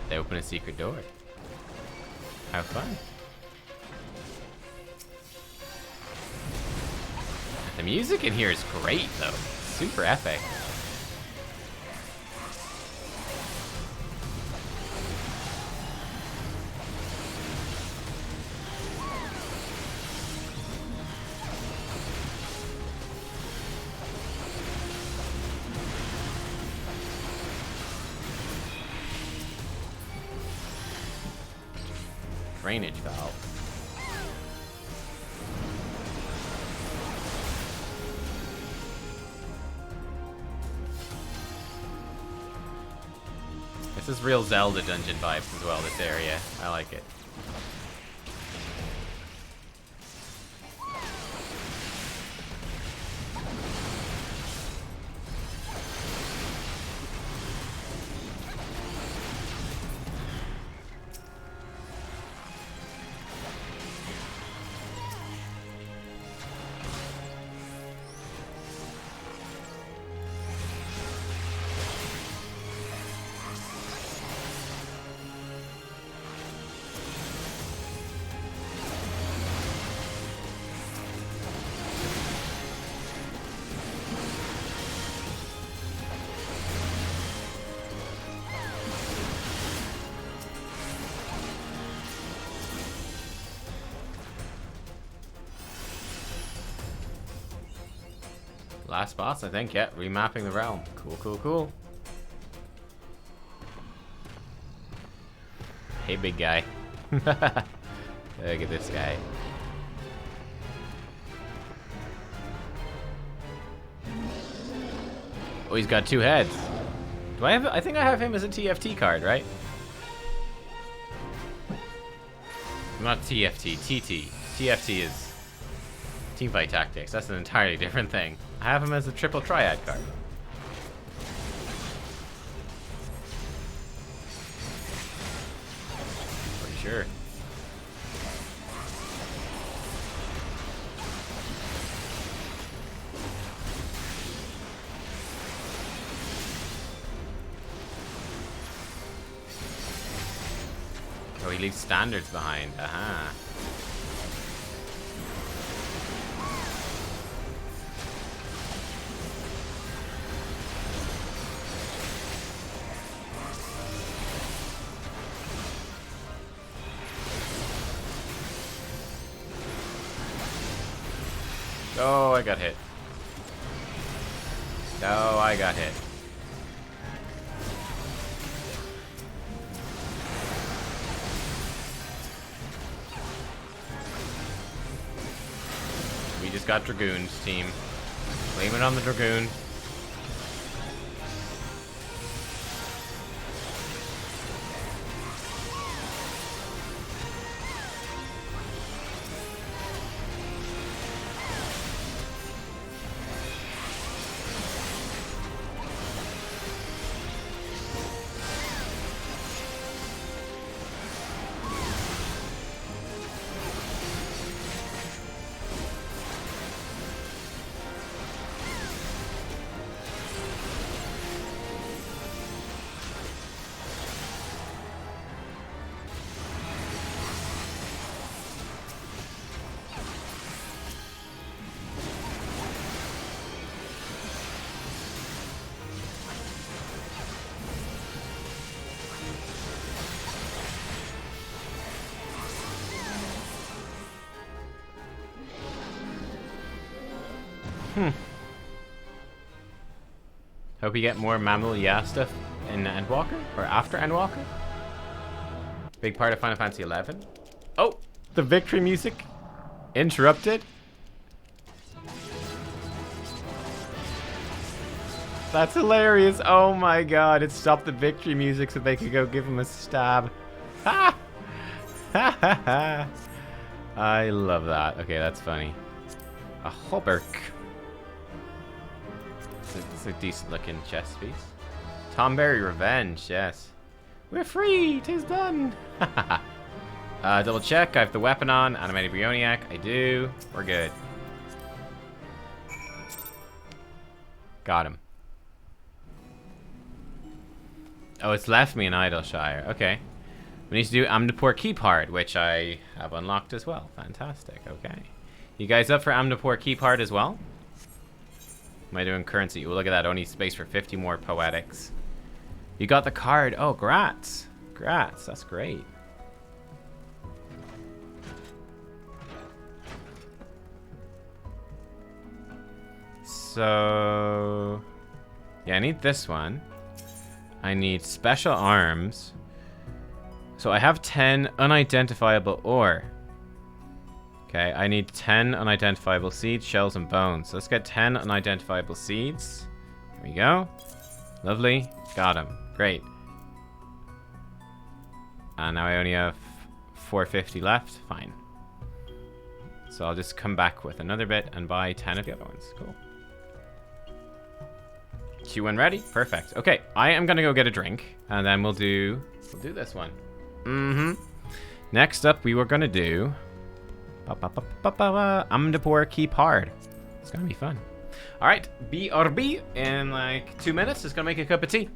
they open a secret door. How fun. The music in here is great, though. Super epic. Drainage valve. This is real Zelda dungeon vibes as well, this area. I like it. Last boss, I think. Yeah, remapping the realm. Cool, cool, cool. Hey, big guy. Look at this guy. Oh, he's got two heads. Do I have? I think I have him as a TFT card, right? Not TFT, TT. TFT is Teamfight Tactics. That's an entirely different thing. I have him as a triple triad card. Pretty sure. Oh, he leaves standards behind. Aha. Oh, I got hit. Oh, I got hit. We just got Dragoons, team. Blame it on the Dragoon. Hope you get more Mammal Yeah stuff in Endwalker, or after Endwalker. Big part of Final Fantasy XI. Oh, the victory music interrupted. That's hilarious. Oh my god, it stopped the victory music so they could go give him a stab. Ha! Ha ha ha. I love that. Okay, that's funny. A Hobberk. It's a decent looking chest piece. Tomberry Revenge, yes. We're free! 'Tis done! Double check, I have the weapon on. Animated Bioniac, I do. We're good. Got him. Oh, it's left me in Idleshire. Okay. We need to do Amdapur Keepard, which I have unlocked as well. Fantastic, okay. You guys up for Amdapur Keepard as well? Am I doing currency? Oh, look at that. Only space for 50 more poetics. You got the card. Oh, grats. Grats. That's great. So... yeah, I need this one. I need special arms. So I have 10 unidentifiable ore. Okay, I need 10 unidentifiable seeds, shells, and bones. So let's get 10 unidentifiable seeds. There we go. Lovely. Got them. Great. And now I only have 450 left. Fine. So I'll just come back with another bit and buy 10 of the other ones. Cool. Q1 ready? Perfect. Okay, I am gonna go get a drink, and then we'll do this one. Next up, we were gonna do Amdapur Keepard. It's gonna be fun. All right, BRB in like 2 minutes. Just gonna make a cup of tea.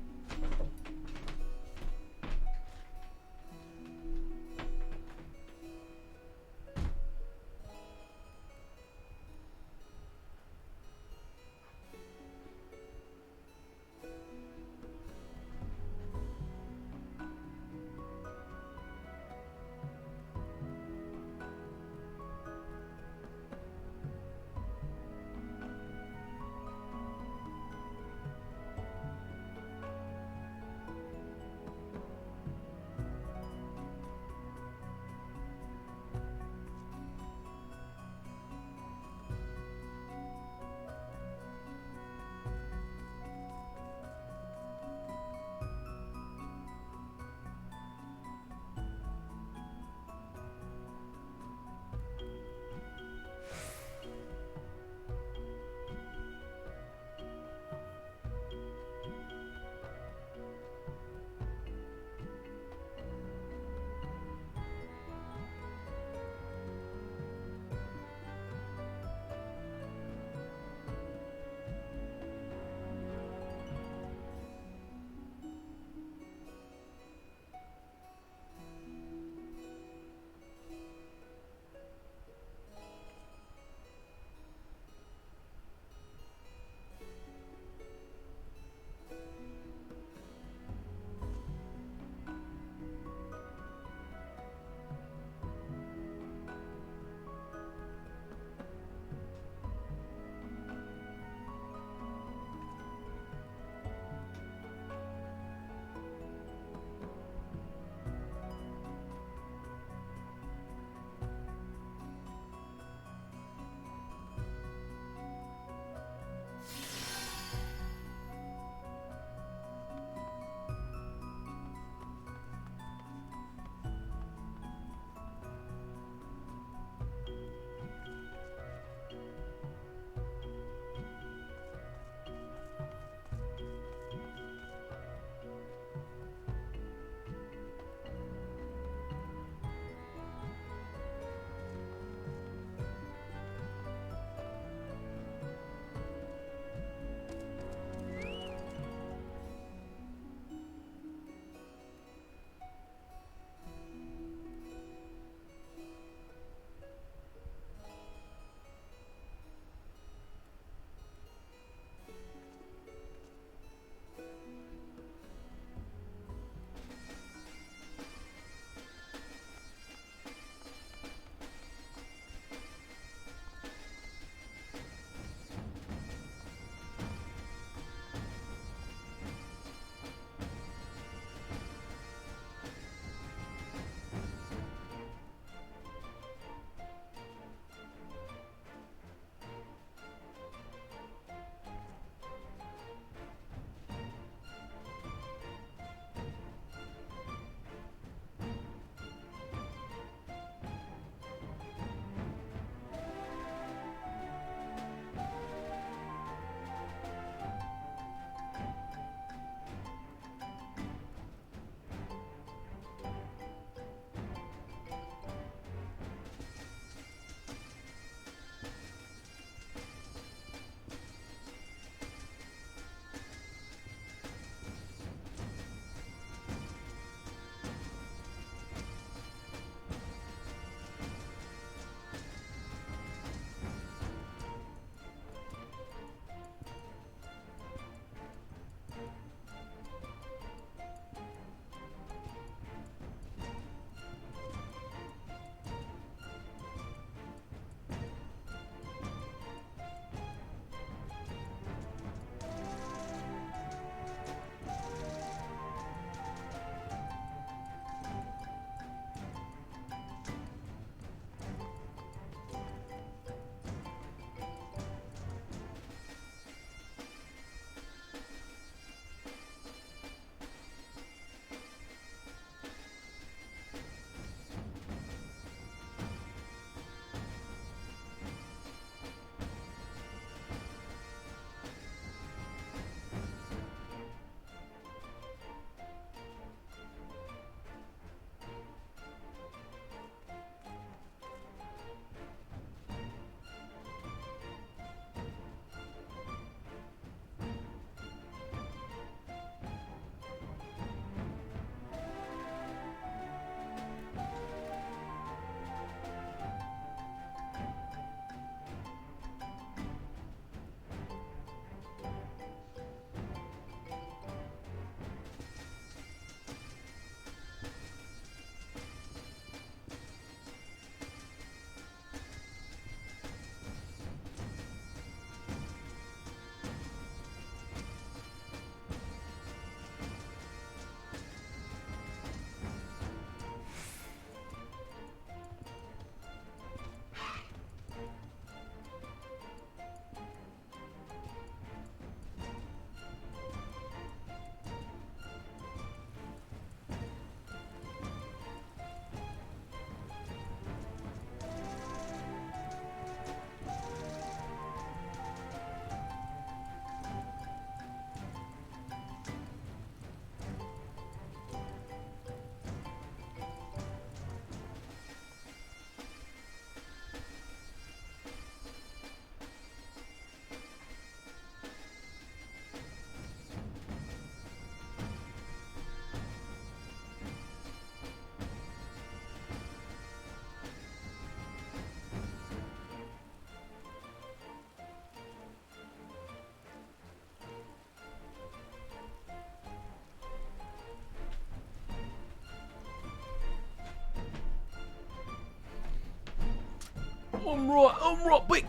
I'm right back.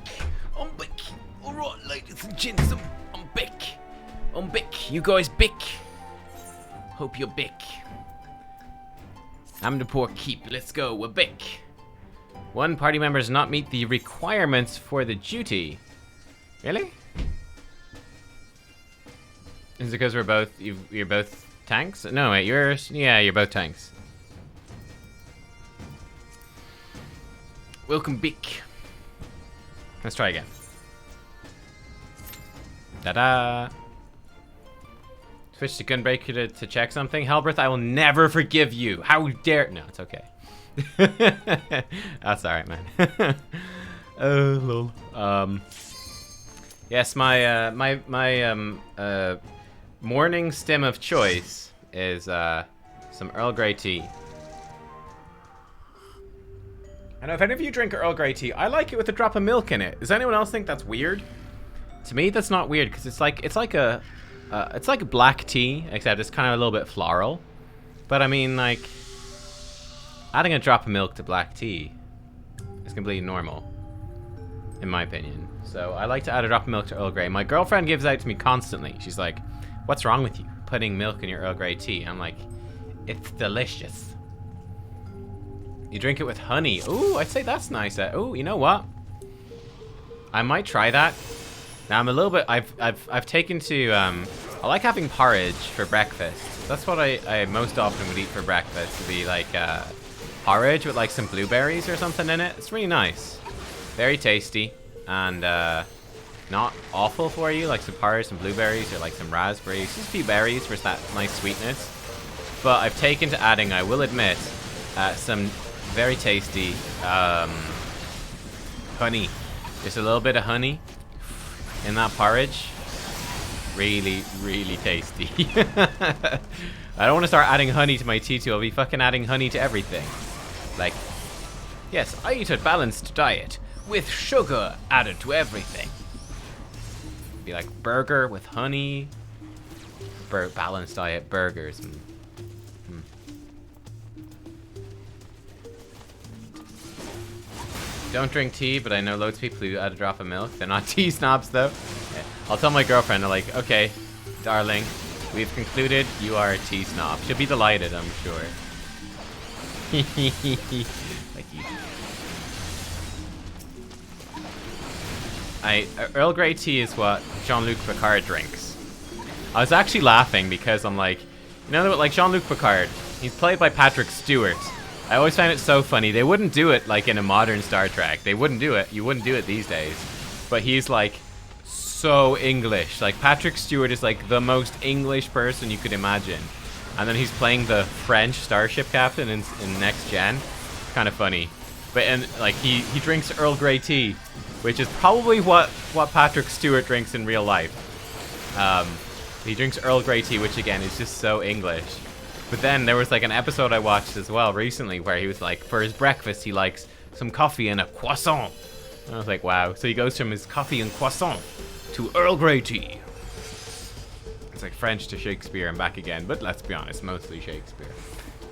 I'm back. Alright, ladies and gents, I'm back. I'm back. You guys back? Hope you're back. I'm the poor keep. Let's go. We're back. One party member does not meet the requirements for the duty. Really? Is it because we're both you're both tanks? No, wait, you're both tanks. Welcome back. Let's try again. Ta-da! Switch to Gunbreaker to check something. Helbreth, I will never forgive you. How dare? No, it's okay. That's alright, man. Lol. Yes, my morning stim of choice is some Earl Grey tea. I know if any of you drink Earl Grey tea, I like it with a drop of milk in it. Does anyone else think that's weird? To me, that's not weird because it's like a black tea, except it's kind of a little bit floral. But I mean, like, adding a drop of milk to black tea is completely normal, in my opinion. So I like to add a drop of milk to Earl Grey. My girlfriend gives out to me constantly. She's like, "What's wrong with you putting milk in your Earl Grey tea?" I'm like, "It's delicious." You drink it with honey. Ooh, I'd say that's nice. Ooh, you know what? I might try that. Now I'm a little bit. I've taken to. I like having porridge for breakfast. That's what I most often would eat for breakfast. To be like porridge with like some blueberries or something in it. It's really nice, very tasty, and not awful for you. Like some porridge, some blueberries, or like some raspberries. Just a few berries for that nice sweetness. But I've taken to adding, I will admit, some very tasty honey. Just a little bit of honey in that porridge. Really, really tasty. I don't want to start adding honey to my tea too. I'll be fucking adding honey to everything. Like, yes, I eat a balanced diet with sugar added to everything. Be like burger with honey. Balanced diet burgers. Don't drink tea, but I know loads of people who add a drop of milk. They're not tea snobs, though. Yeah. I'll tell my girlfriend, I'm like, okay, darling, we've concluded you are a tea snob. She'll be delighted, I'm sure. Like you. Earl Grey tea is what Jean-Luc Picard drinks. I was actually laughing because I'm like, you know, like Jean-Luc Picard, he's played by Patrick Stewart. I always find it so funny. They wouldn't do it like in a modern Star Trek. They wouldn't do it. You wouldn't do it these days. But he's like so English. Like Patrick Stewart is like the most English person you could imagine. And then he's playing the French starship captain in Next Gen. Kind of funny. But and like he drinks Earl Grey tea, which is probably what Patrick Stewart drinks in real life. He drinks Earl Grey tea, which again is just so English. But then there was like an episode I watched as well recently where he was like, for his breakfast, he likes some coffee and a croissant. And I was like, wow. So he goes from his coffee and croissant to Earl Grey tea. It's like French to Shakespeare and back again. But let's be honest, mostly Shakespeare.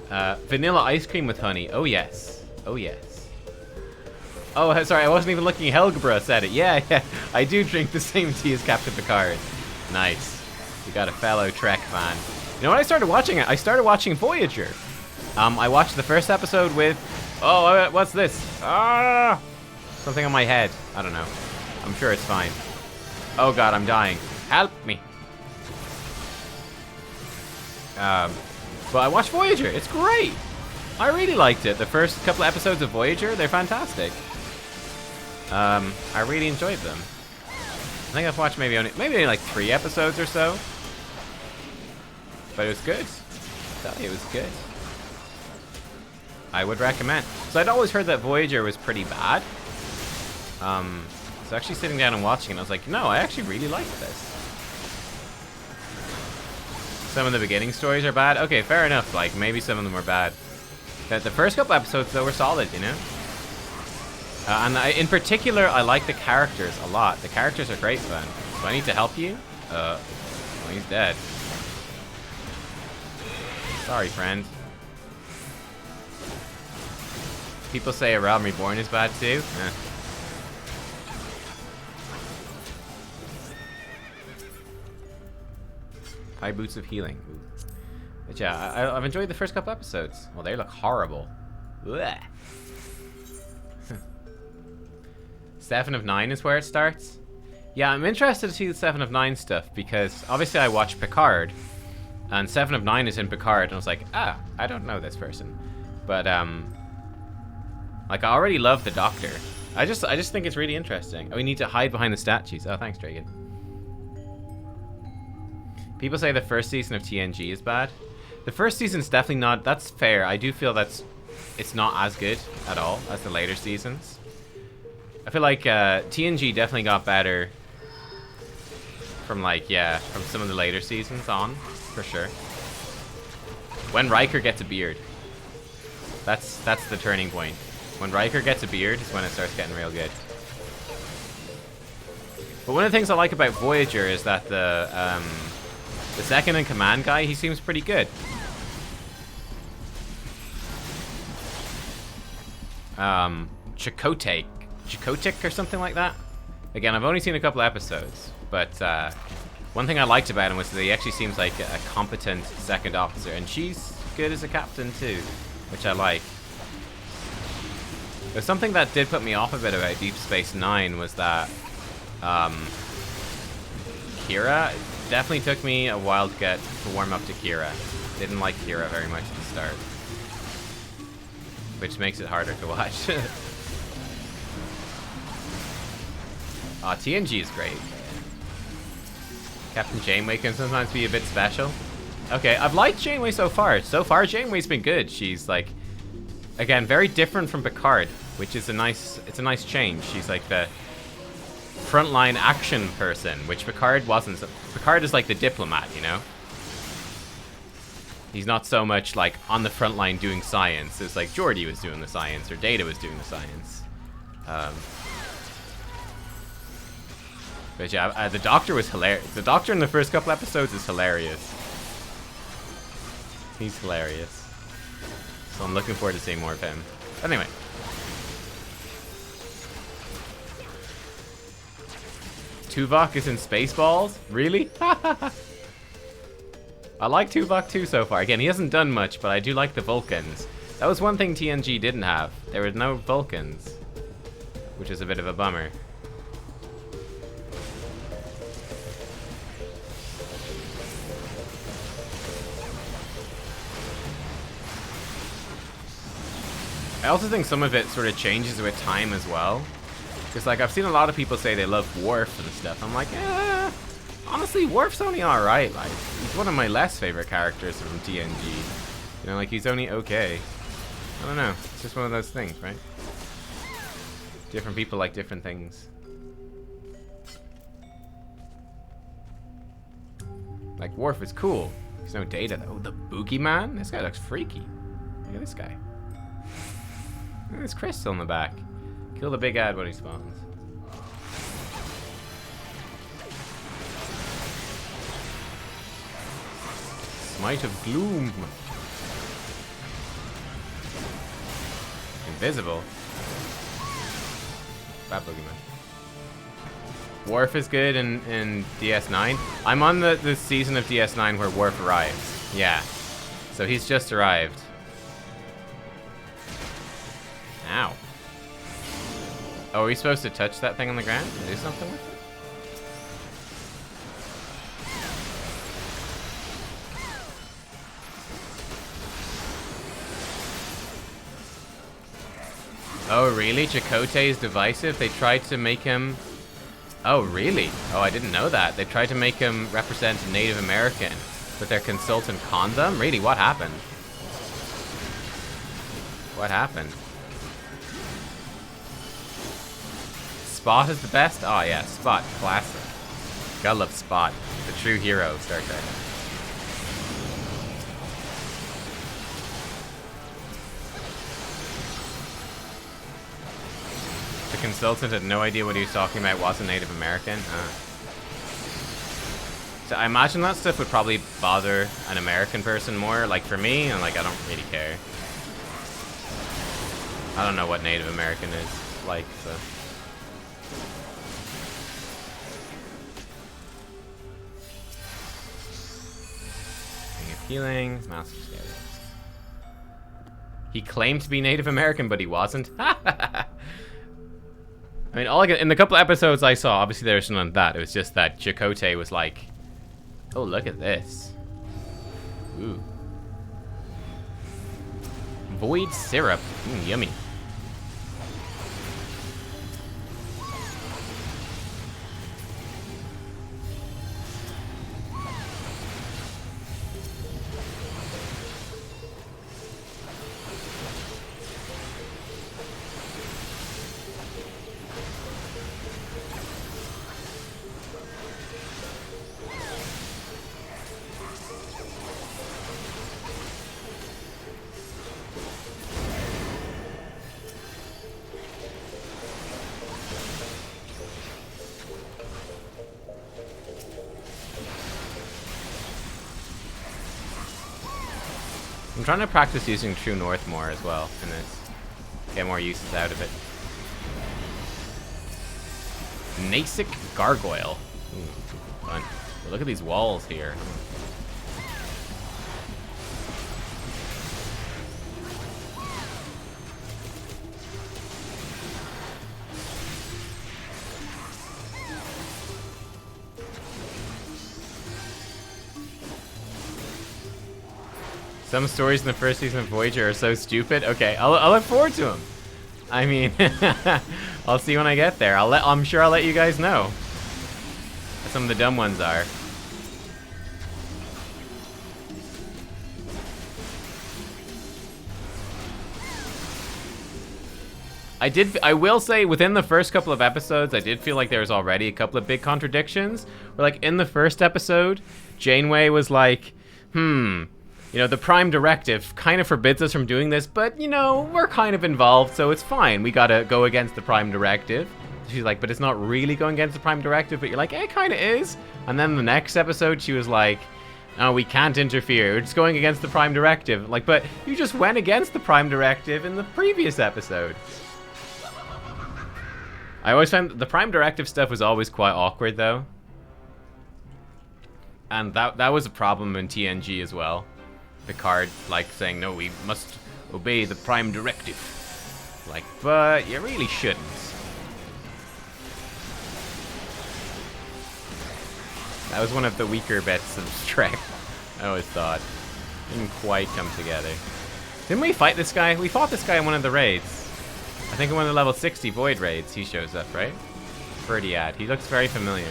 Vanilla ice cream with honey. Oh, yes. Oh, yes. Oh, sorry. I wasn't even looking. Helgebra said it. Yeah. I do drink the same tea as Captain Picard. Nice. You got a fellow Trek fan. You know when I started watching it? I started watching Voyager. I watched the first episode with... Oh, what's this? Ah! Something on my head. I don't know. I'm sure it's fine. Oh god, I'm dying. Help me. But I watched Voyager. It's great. I really liked it. The first couple of episodes of Voyager, they're fantastic. I really enjoyed them. I think I've watched maybe only like 3 episodes or so. But it was good. I tell you, it was good. I would recommend. So I'd always heard that Voyager was pretty bad. So actually sitting down and watching it, I was like, no, I actually really liked this. Some of the beginning stories are bad. Okay, fair enough. Like, maybe some of them were bad. But the first couple episodes, though, were solid, you know? In particular, I like the characters a lot. The characters are great fun. Do I need to help you? Well, he's dead. Sorry, friend. People say A Realm Reborn is bad too. High boots of healing. Ooh. But yeah, I've enjoyed the first couple episodes. Well, they look horrible. Blech. 7 of 9 is where it starts. Yeah, I'm interested to see the 7 of 9 stuff because obviously I watched Picard, and 7 of 9 is in Picard, and I was like, I don't know this person, but like I already love the Doctor. I just think it's really interesting. We need to hide behind the statues. Oh, thanks, Dragon. People say the first season of TNG is bad. The first season's definitely not. That's fair. I do feel it's not as good at all as the later seasons. I feel like TNG definitely got better from from some of the later seasons on, for sure. When Riker gets a beard, that's the turning point. When Riker gets a beard is when it starts getting real good. But one of the things I like about Voyager is that the second in command guy, he seems pretty good. Chakotay or something like that. Again, I've only seen a couple episodes, but one thing I liked about him was that he actually seems like a competent second officer, and she's good as a captain too, which I like. There's something that did put me off a bit about Deep Space Nine was that Kira, definitely took me a while to warm up to Kira. Didn't like Kira very much at the start, which makes it harder to watch. TNG is great. Captain Janeway can sometimes be a bit special. Okay, I've liked Janeway so far. So far, Janeway's been good. She's like, again, very different from Picard, which is a nice change. She's like the frontline action person, which Picard wasn't. So Picard is like the diplomat, you know? He's not so much like on the front line doing science. It's like Geordi was doing the science or Data was doing the science. But yeah, the Doctor was hilarious. The Doctor in the first couple episodes is hilarious. He's hilarious. So I'm looking forward to seeing more of him. Anyway. Tuvok is in Spaceballs? Really? I like Tuvok too so far. Again, he hasn't done much, but I do like the Vulcans. That was one thing TNG didn't have. There were no Vulcans, which is a bit of a bummer. I also think some of it sort of changes with time as well. Because, like, I've seen a lot of people say they love Worf and stuff. I'm like, honestly, Worf's only alright. Like, he's one of my less favorite characters from TNG. You know, like, he's only okay. I don't know. It's just one of those things, right? Different people like different things. Like, Worf is cool. He's no Data, though. The Boogeyman? This guy looks freaky. Look at this guy. Look at this crystal in the back. Kill the big ad when he spawns. Smite of Gloom. Invisible. Bad Boogeyman. Worf is good in DS9. I'm on the season of DS9 where Worf arrives. Yeah. So he's just arrived. Ow. Oh, are we supposed to touch that thing on the ground and do something with it? Oh, really? Chakotay is divisive? They tried to make him... Oh, really? Oh, I didn't know that. They tried to make him represent Native American, but their consultant conned them? Really? What happened? What happened? Spot is the best? Oh yeah, Spot, classic. Gotta love Spot, the true hero of Star Trek. The consultant had no idea what he was talking about, wasn't Native American. So I imagine that stuff would probably bother an American person more. Like for me, and like I don't really care. I don't know what Native American is like, so. healing. Master Scaler. He claimed to be Native American, but he wasn't. I mean, in the couple of episodes I saw, obviously there was none of that. It was just that Chakotay was like, oh, look at this. Ooh. Void syrup. Yummy. I'm trying to practice using True North more as well in this. Get more uses out of it. Nasic Gargoyle. Ooh, fun. Look at these walls here. Some stories in the first season of Voyager are so stupid. Okay, I'll look forward to them. I mean, I'll see when I get there. I'm sure I'll let you guys know what some of the dumb ones are. I will say, within the first couple of episodes, I did feel like there was already a couple of big contradictions. Where, like, in the first episode, Janeway was like, you know, the Prime Directive kind of forbids us from doing this, but, you know, we're kind of involved, so it's fine. We gotta go against the Prime Directive. She's like, but it's not really going against the Prime Directive, but you're like, it kind of is. And then the next episode, she was like, oh, we can't interfere. We're just going against the Prime Directive. Like, but you just went against the Prime Directive in the previous episode. I always found the Prime Directive stuff was always quite awkward, though. And that was a problem in TNG as well. Picard, like, saying, no, we must obey the Prime Directive. Like, but you really shouldn't. That was one of the weaker bits of Trek, I always thought. Didn't quite come together. Didn't we fight this guy? We fought this guy in one of the raids. I think in one of the level 60 Void raids, he shows up, right? Birdiad. He looks very familiar.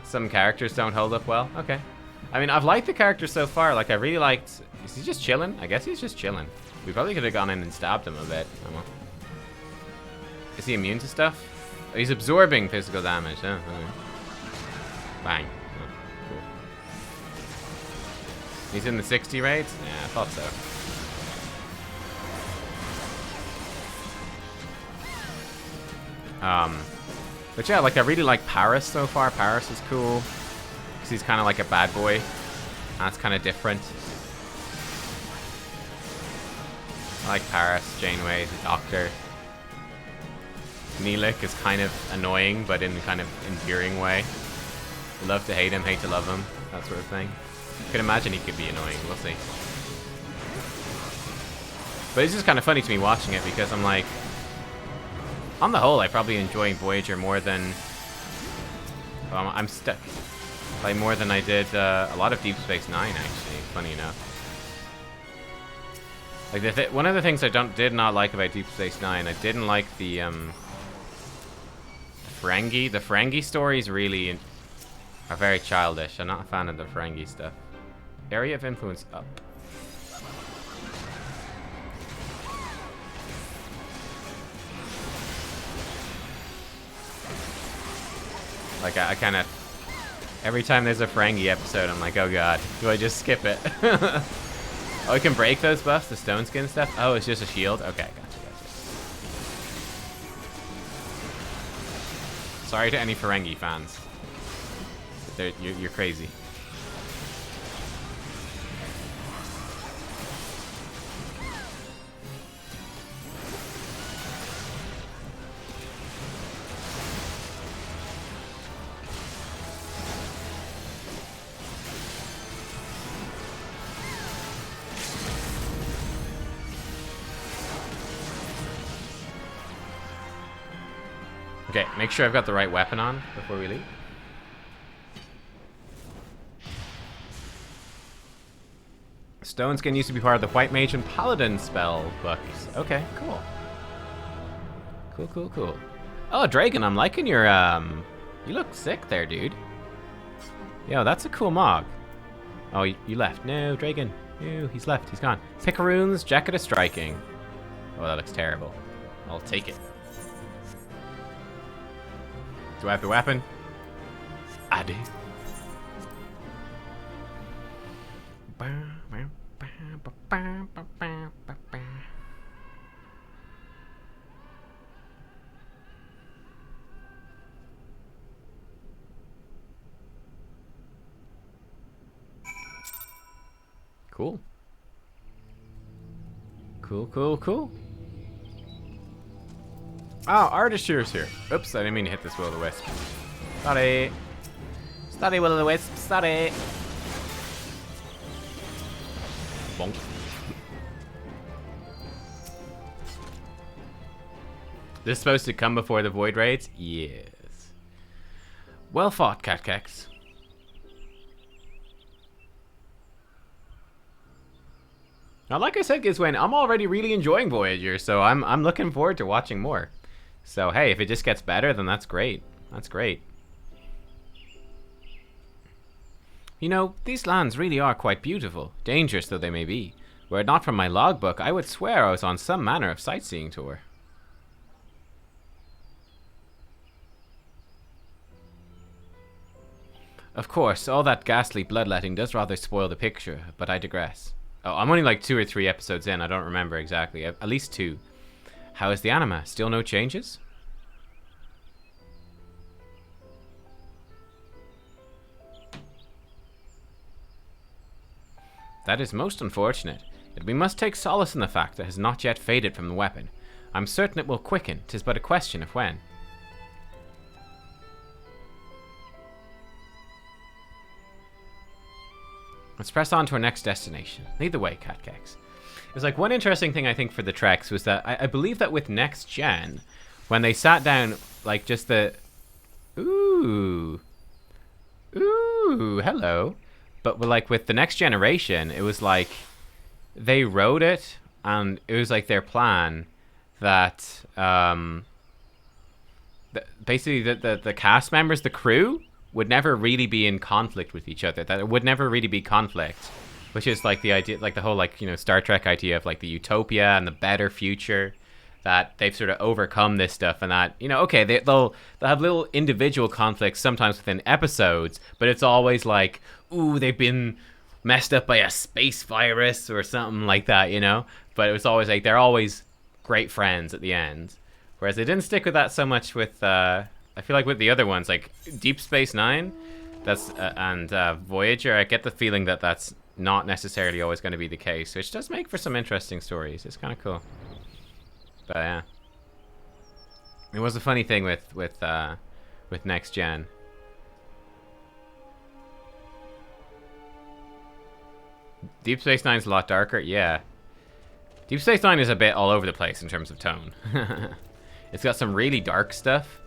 Some characters don't hold up well. Okay. I mean, I've liked the character so far. Like, I really liked... Is he just chilling? I guess he's just chilling. We probably could have gone in and stabbed him a bit. Oh, well. Is he immune to stuff? Oh, he's absorbing physical damage. Oh, okay. Bang. Oh, cool. He's in the 60 raids? Yeah, I thought so. But yeah, like, I really like Paris so far. Paris is cool. Because he's kind of like a bad boy. That's kind of different. I like Paris, Janeway, the Doctor. Neelix is kind of annoying, but in a kind of endearing way. Love to hate him, hate to love him. That sort of thing. I could imagine he could be annoying. We'll see. But it's just kind of funny to me watching it because I'm like... On the whole, I probably enjoy Voyager more than... I'm stuck. Like, more than I did a lot of Deep Space Nine, actually, funny enough. Like, one of the things I did not like about Deep Space Nine, I didn't like the Ferengi. The Ferengi stories really are very childish. I'm not a fan of the Ferengi stuff. Area of influence up. Like, I kind of... Every time there's a Ferengi episode, I'm like, oh god, do I just skip it? Oh, I can break those buffs, the stone skin stuff? Oh, it's just a shield? Okay, gotcha. Sorry to any Ferengi fans. You're crazy. Okay, make sure I've got the right weapon on before we leave. Stone Skin used to be part of the White Mage and Paladin spell books. Okay, cool. Cool, cool, cool. Oh, Dragon, I'm liking your, you look sick there, dude. Yo, that's a cool mog. Oh, you left. No, Dragon. No, he's left. He's gone. Picaroon's Jacket of Striking. Oh, that looks terrible. I'll take it. Do I have the weapon? I do. Cool. Cool, cool, cool. Oh, Ardashir's here. Oops, I didn't mean to hit this will-o'-the-wisp. Sorry. Sorry, will-o'-the-wisp. Sorry. Bonk. This is supposed to come before the void raids? Yes. Well fought, Nubkeks. Now, like I said, Gizwain, I'm already really enjoying Voyager, so I'm looking forward to watching more. So, hey, if it just gets better, then that's great. That's great. You know, these lands really are quite beautiful, dangerous though they may be. Were it not from my logbook, I would swear I was on some manner of sightseeing tour. Of course, all that ghastly bloodletting does rather spoil the picture, but I digress. Oh, I'm only like 2 or 3 episodes in, I don't remember exactly. At least 2. How is the anima? Still no changes? That is most unfortunate. Yet we must take solace in the fact that it has not yet faded from the weapon. I'm certain it will quicken, 'tis but a question of when. Let's press on to our next destination. Lead the way, Nubkeks. It was like one interesting thing I think for the treks was that I believe that with next gen, when they sat down, like just the... Ooh, hello. But like with the next generation, it was like they wrote it and it was like their plan that basically the cast members, the crew, would never really be in conflict with each other. That it would never really be conflict, which is like the idea, like the whole like, you know, Star Trek idea of like the utopia and the better future, that they've sort of overcome this stuff and that, you know, okay, they'll have little individual conflicts sometimes within episodes, but it's always like, ooh, they've been messed up by a space virus or something like that, you know? But it was always like, they're always great friends at the end. Whereas they didn't stick with that so much with, I feel like with the other ones, like Deep Space Nine, that's and Voyager, I get the feeling that that's not necessarily always going to be the case, which does make for some interesting stories. It's kind of cool. But yeah, it was a funny thing with Next Gen. Deep Space Nine's a lot darker, yeah. Deep Space Nine is a bit all over the place in terms of tone. It's got some really dark stuff.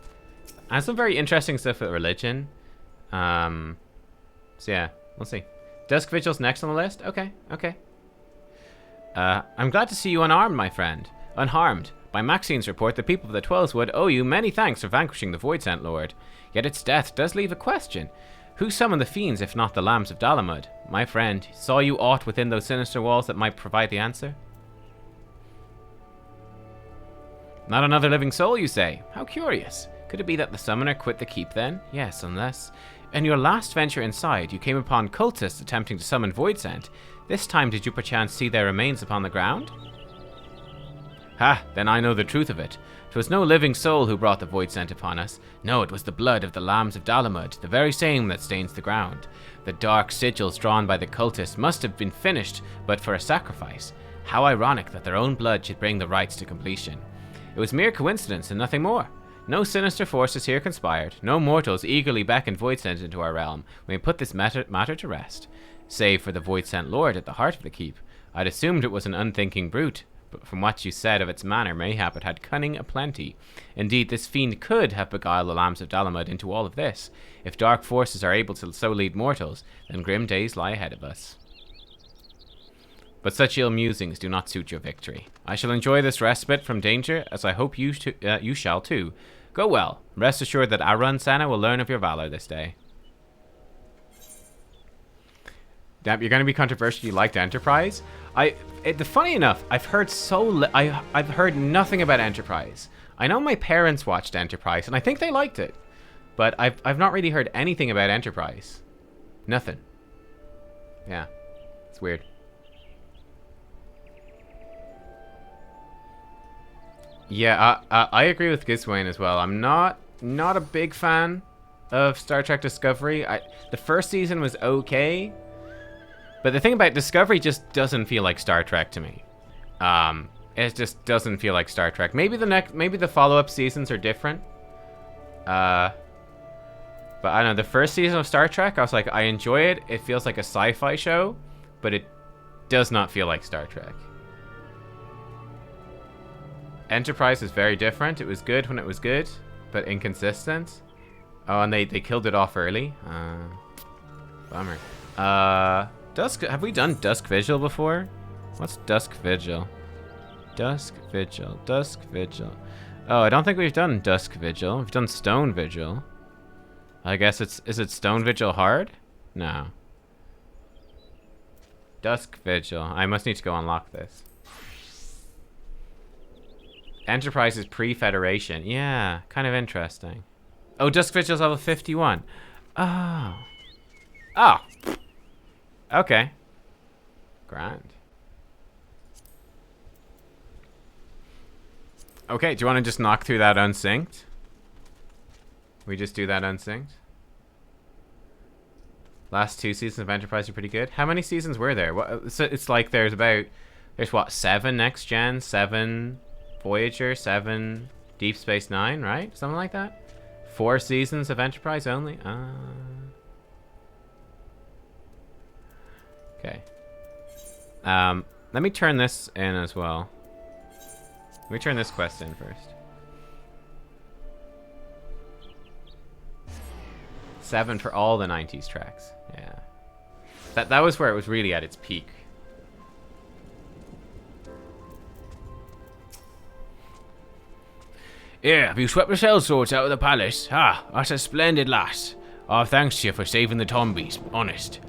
And some very interesting stuff with religion. So yeah, we'll see. Dusk Vigil's next on the list? Okay, okay. I'm glad to see you unarmed, my friend. Unharmed. By Maxine's report, the people of the Twellswood owe you many thanks for vanquishing the Voidsent Lord. Yet its death does leave a question. Who summoned the fiends if not the Lambs of Dalamud? My friend, saw you aught within those sinister walls that might provide the answer? Not another living soul, you say? How curious. Could it be that the summoner quit the keep then? Yes, unless... In your last venture inside, you came upon cultists attempting to summon Voidsent. This time did you perchance see their remains upon the ground? Ha, then I know the truth of it. 'Twas no living soul who brought the Voidsent upon us. No, it was the blood of the Lambs of Dalamud, the very same that stains the ground. The dark sigils drawn by the cultists must have been finished but for a sacrifice. How ironic that their own blood should bring the rites to completion. It was mere coincidence and nothing more. No sinister forces here conspired. No mortals eagerly beckoned Voidsent into our realm when we put this matter to rest. Save for the Voidsent Lord at the heart of the keep. I'd assumed it was an unthinking brute. but from what you said of its manner, mayhap it had cunning aplenty. Indeed, this fiend could have beguiled the lambs of Dalamud into all of this. If dark forces are able to so lead mortals, then grim days lie ahead of us. But such ill musings do not suit your victory. I shall enjoy this respite from danger, as I hope you shall too. Go well. Rest assured that Arun Senna will learn of your valor this day. Damn, you're going to be controversial. You liked Enterprise? Funny enough, I've heard I've heard nothing about Enterprise. I know my parents watched Enterprise, and I think they liked it, but I've not really heard anything about Enterprise. Nothing. Yeah, it's weird. Yeah, I agree with Giswain as well. I'm not a big fan of Star Trek Discovery. The first season was okay. But the thing about Discovery just doesn't feel like Star Trek to me. It just doesn't feel like Star Trek. Maybe the follow-up seasons are different. But I don't know, the first season of Star Trek, I was like, I enjoy it. It feels like a sci-fi show, but it does not feel like Star Trek. Enterprise is very different. It was good when it was good, but inconsistent. Oh, and they killed it off early. Bummer. Have we done Dusk Vigil before? What's Dusk Vigil? Dusk Vigil. Oh, I don't think we've done Dusk Vigil. We've done Stone Vigil. I guess is it Stone Vigil hard? No. Dusk Vigil. I must need to go unlock this. Enterprise is pre-Federation. Yeah, kind of interesting. Oh, Dusk Vigil's level 51. Oh. Oh. Okay. Grand. Okay, do you want to just knock through that unsynced? We just do that unsynced? Last 2 seasons of Enterprise are pretty good. How many seasons were there? So it's like there's what, 7 Next Gen, 7 Voyager, 7 Deep Space Nine, right? Something like that? 4 seasons of Enterprise only? Okay. Let me turn this in as well. Let me turn this quest in first. 7 for all the 90s tracks. Yeah. That was where it was really at its peak. Here, have you swept the sellswords out of the palace? Ah, that's a splendid lass. Oh, thanks to you for saving the Tombies, honest.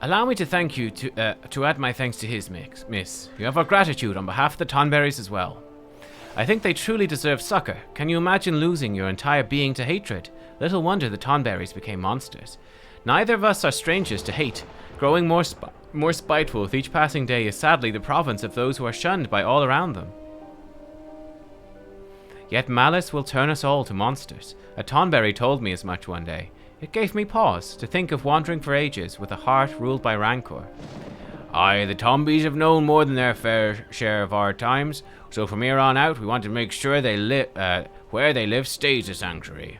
Allow me to thank you to add my thanks to his, miss. You have our gratitude on behalf of the Tonberries as well. I think they truly deserve succor. Can you imagine losing your entire being to hatred? Little wonder the Tonberries became monsters. Neither of us are strangers to hate. Growing more spiteful with each passing day is sadly the province of those who are shunned by all around them. Yet malice will turn us all to monsters. A Tonberry told me as much one day. It gave me pause to think of wandering for ages with a heart ruled by rancor. Aye, the Tombies have known more than their fair share of hard times, so from here on out we want to make sure where they live stays a sanctuary.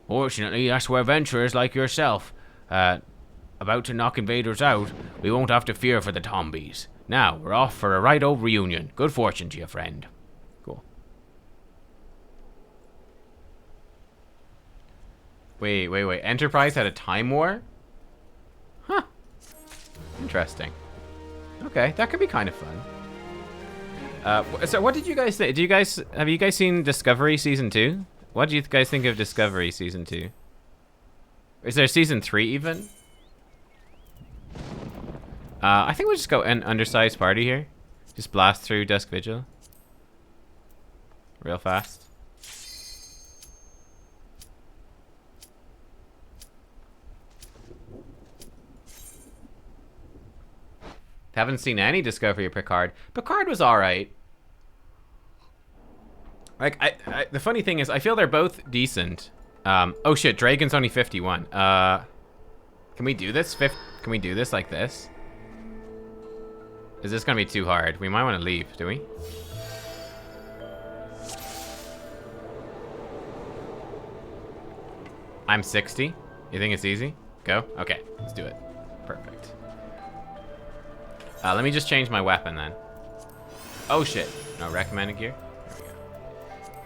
Fortunately, that's where adventurers like yourself, about to knock invaders out, we won't have to fear for the Tombies. Now, we're off for a right old reunion. Good fortune to you, friend. Cool. Wait. Enterprise had a time war? Huh. Interesting. Okay, that could be kind of fun. So what did you guys think? Have you guys seen Discovery Season 2? What do you guys think of Discovery Season 2? Is there Season 3 even? I think we'll just go an undersized party here. Just blast through Dusk Vigil. Real fast. Haven't seen any Discovery of Picard. Picard was alright. Like, the funny thing is, I feel they're both decent. Oh shit, Dragon's only 51. Can we do this? Can we do this like this? Is this gonna be too hard? We might want to leave, do we? I'm 60. You think it's easy? Go? Okay, let's do it. Perfect. Let me just change my weapon then. Oh shit. No, recommended gear. There we go.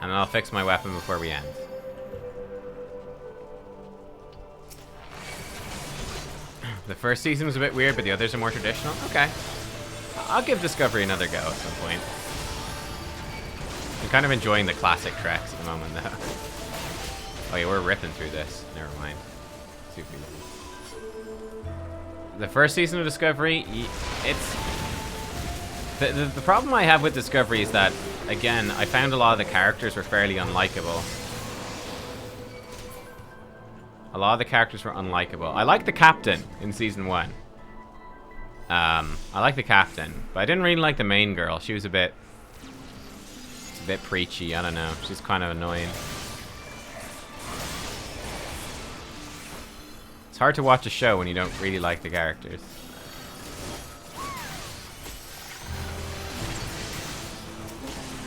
And then I'll fix my weapon before we end. The first season was a bit weird, but the others are more traditional. Okay. I'll give Discovery another go at some point. I'm kind of enjoying the classic tracks at the moment, though. Oh yeah, we're ripping through this. Never mind. Super easy. The first season of Discovery, it's... The problem I have with Discovery is that, again, I found a lot of the characters were fairly unlikable. A lot of the characters were unlikable. I like the captain in season 1. I like the captain, but I didn't really like the main girl. She was a bit preachy. I don't know. She's kind of annoying. It's hard to watch a show when you don't really like the characters.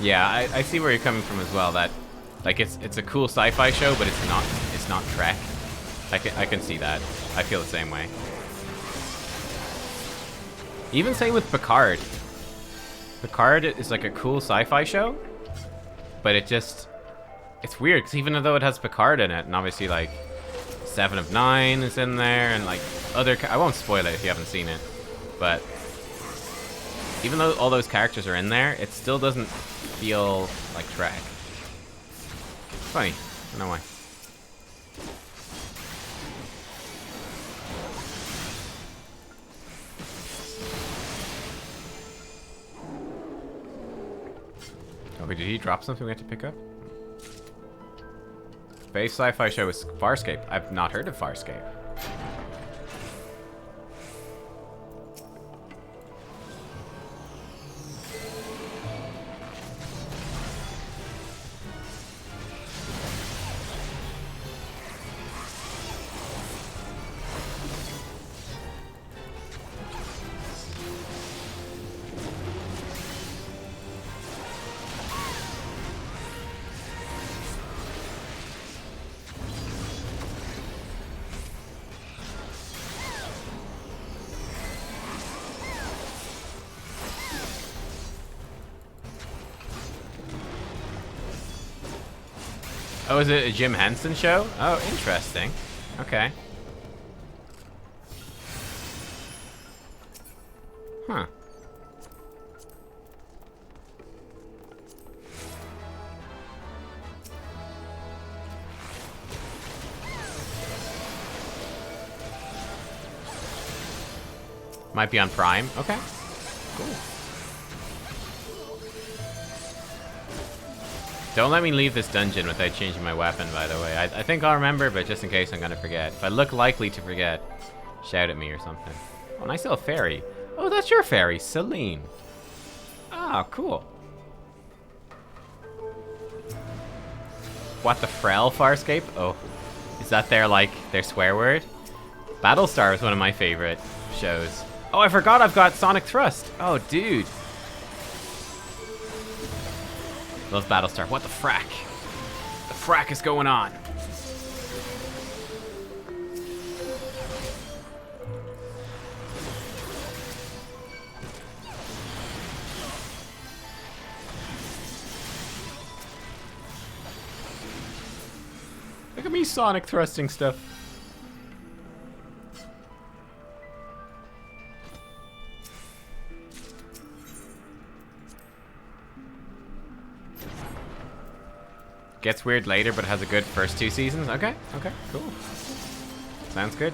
Yeah, I see where you're coming from as well. That, like, it's a cool sci-fi show, but it's not Trek. I can see that. I feel the same way. Even same with Picard. Picard is like a cool sci-fi show, but it's weird because even though it has Picard in it, and obviously like Seven of Nine is in there, and like I won't spoil it if you haven't seen it, but even though all those characters are in there, it still doesn't feel like Trek. Funny, I don't know why. Oh, wait, did he drop something we have to pick up? Space sci-fi show is Farscape. I've not heard of Farscape. Oh, is it a Jim Henson show? Oh, interesting. Okay. Huh. Might be on Prime. Okay. Cool. Don't let me leave this dungeon without changing my weapon, by the way. I think I'll remember, but just in case I'm gonna forget. If I look likely to forget, shout at me or something. Oh, nice little fairy. Oh, that's your fairy, Celine. Ah, cool. What the Frel, Farscape? Oh, is that their swear word? Battlestar is one of my favorite shows. Oh, I forgot I've got Sonic Thrust. Oh, dude. Love Battlestar. What the frack? The frack is going on? Look at me Sonic thrusting stuff. Gets weird later, but has a good first 2 seasons. Okay, okay, cool. Sounds good.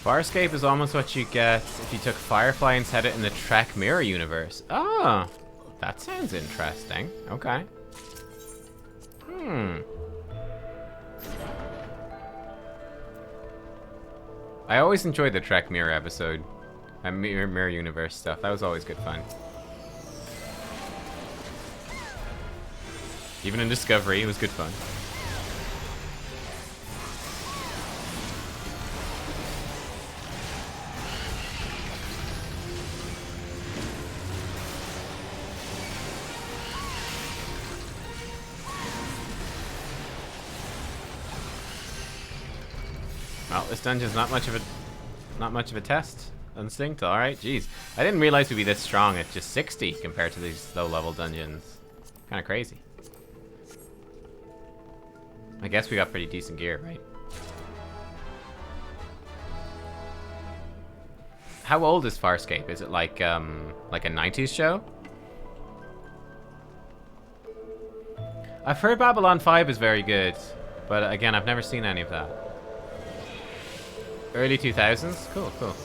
Farscape is almost what you get if you took Firefly and set it in the Trek Mirror universe. Oh, that sounds interesting. Okay. I always enjoyed the Trek Mirror episode. Mirror Universe stuff. That was always good fun. Even in Discovery, it was good fun. Well, this dungeon's not much of a test. Instinct, alright, jeez. I didn't realize we'd be this strong at just 60 compared to these low-level dungeons. Kinda crazy. I guess we got pretty decent gear, right? How old is Farscape? Is it like a 90s show? I've heard Babylon 5 is very good, but again, I've never seen any of that. Early 2000s? Cool, cool.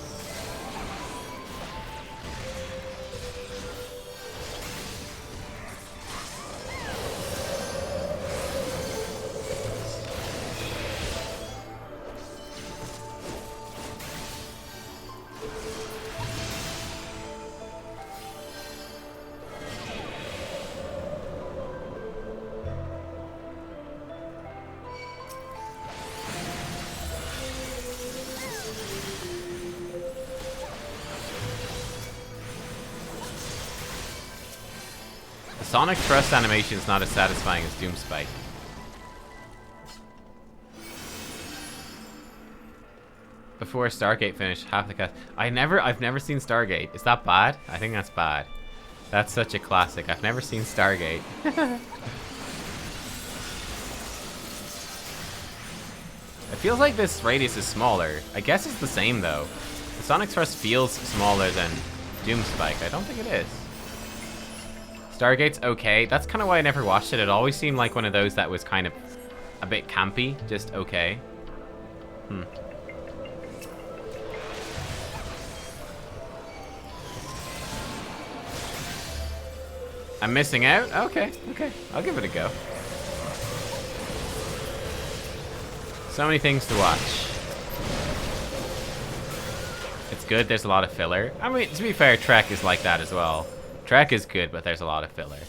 Sonic thrust animation is not as satisfying as Doom Spike. Before Stargate finished, half the cast. I've never seen Stargate. Is that bad? I think that's bad. That's such a classic. I've never seen Stargate. It feels like this radius is smaller. I guess it's the same though. The Sonic thrust feels smaller than Doom Spike. I don't think it is. Stargate's okay. That's kind of why I never watched it. It always seemed like one of those that was kind of a bit campy, just okay. I'm missing out? Okay, okay. I'll give it a go. So many things to watch. It's good, there's a lot of filler. I mean, to be fair, Trek is like that as well. Trek is good, but there's a lot of filler.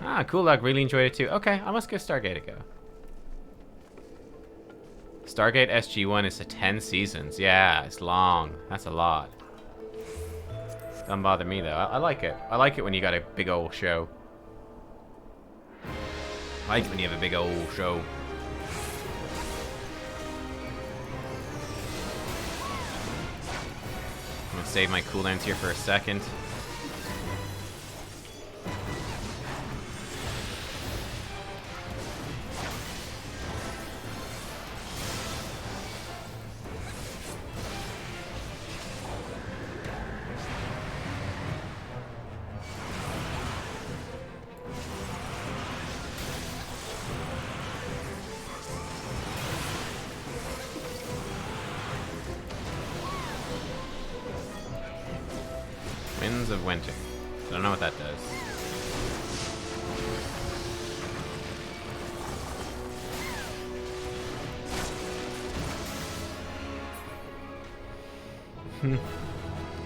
Ah, cool luck. Really enjoyed it too. Okay, I must give Stargate a go. Stargate SG-1 is 10 seasons. Yeah, it's long. That's a lot. Doesn't bother me though. I like it. I like it when you got a big old show. I like it when you have a big old show. I'm gonna save my cooldowns here for a second. Winds of Winter. I don't know what that does.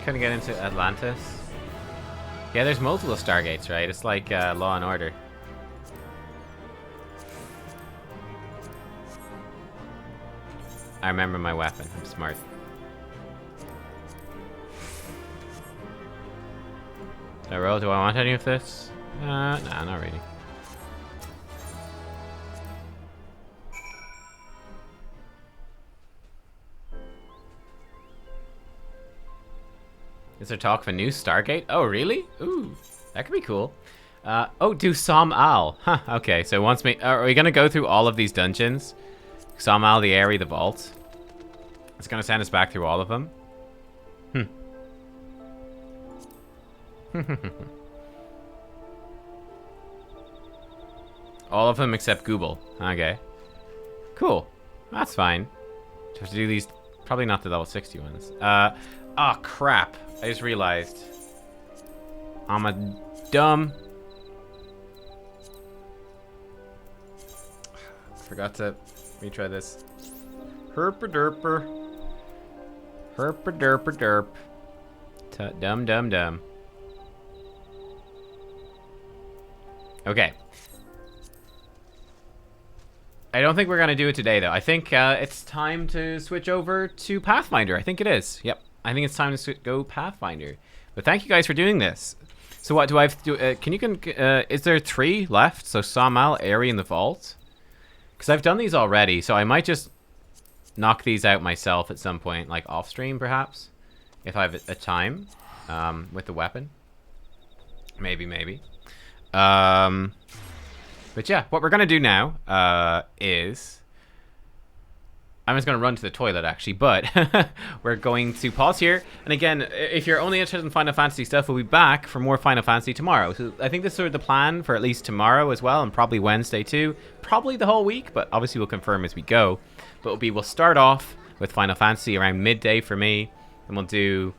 Couldn't get into Atlantis. Yeah, there's multiple Stargates, right? It's like Law and Order. I remember my weapon. I'm smart. Do I roll? Do I want any of this? Nah, not really. Is there talk of a new Stargate? Oh, really? Ooh, that could be cool. Oh, do Som Al. Huh, okay, so once are we gonna go through all of these dungeons? Som Al, the Airy, the Vault. It's gonna send us back through all of them. All of them except Google. Okay. Cool. That's fine. Do I have to do these? Probably not the level 60 ones. Oh crap. I just realized. I'm a dumb. Forgot to retry this. Herpa-derper. Herpa-derper-derp. Dum-dum-dum. Okay. I don't think we're going to do it today, though. I think it's time to switch over to Pathfinder. I think it is. Yep. I think it's time to go Pathfinder. But thank you guys for doing this. So what do I have to do? Is there 3 left? So Sawmal, Airy, and the Vault? Because I've done these already, so I might just knock these out myself at some point, like off stream, perhaps, if I have a time with the weapon. Maybe. But yeah, what we're gonna do now is I'm just going to run to the toilet, actually, but we're going to pause here. And again, if you're only interested in Final Fantasy stuff, we'll be back for more Final Fantasy tomorrow. So I think this is sort of the plan for at least tomorrow as well, and probably Wednesday too. Probably the whole week, but obviously we'll confirm as we go. But we'll start off with Final Fantasy around midday for me, and we'll do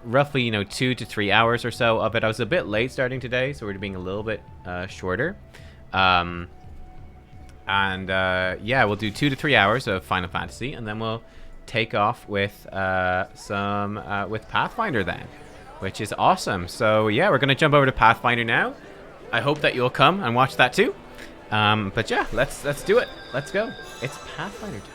roughly 2 to 3 hours or so of it. I was a bit late starting today, so we're being a little bit shorter. Yeah, we'll do 2 to 3 hours of Final Fantasy, and then we'll take off with with Pathfinder then, which is awesome. So yeah, we're gonna jump over to Pathfinder now. I hope that you'll come and watch that too. But yeah, let's do it. Let's go. It's Pathfinder time.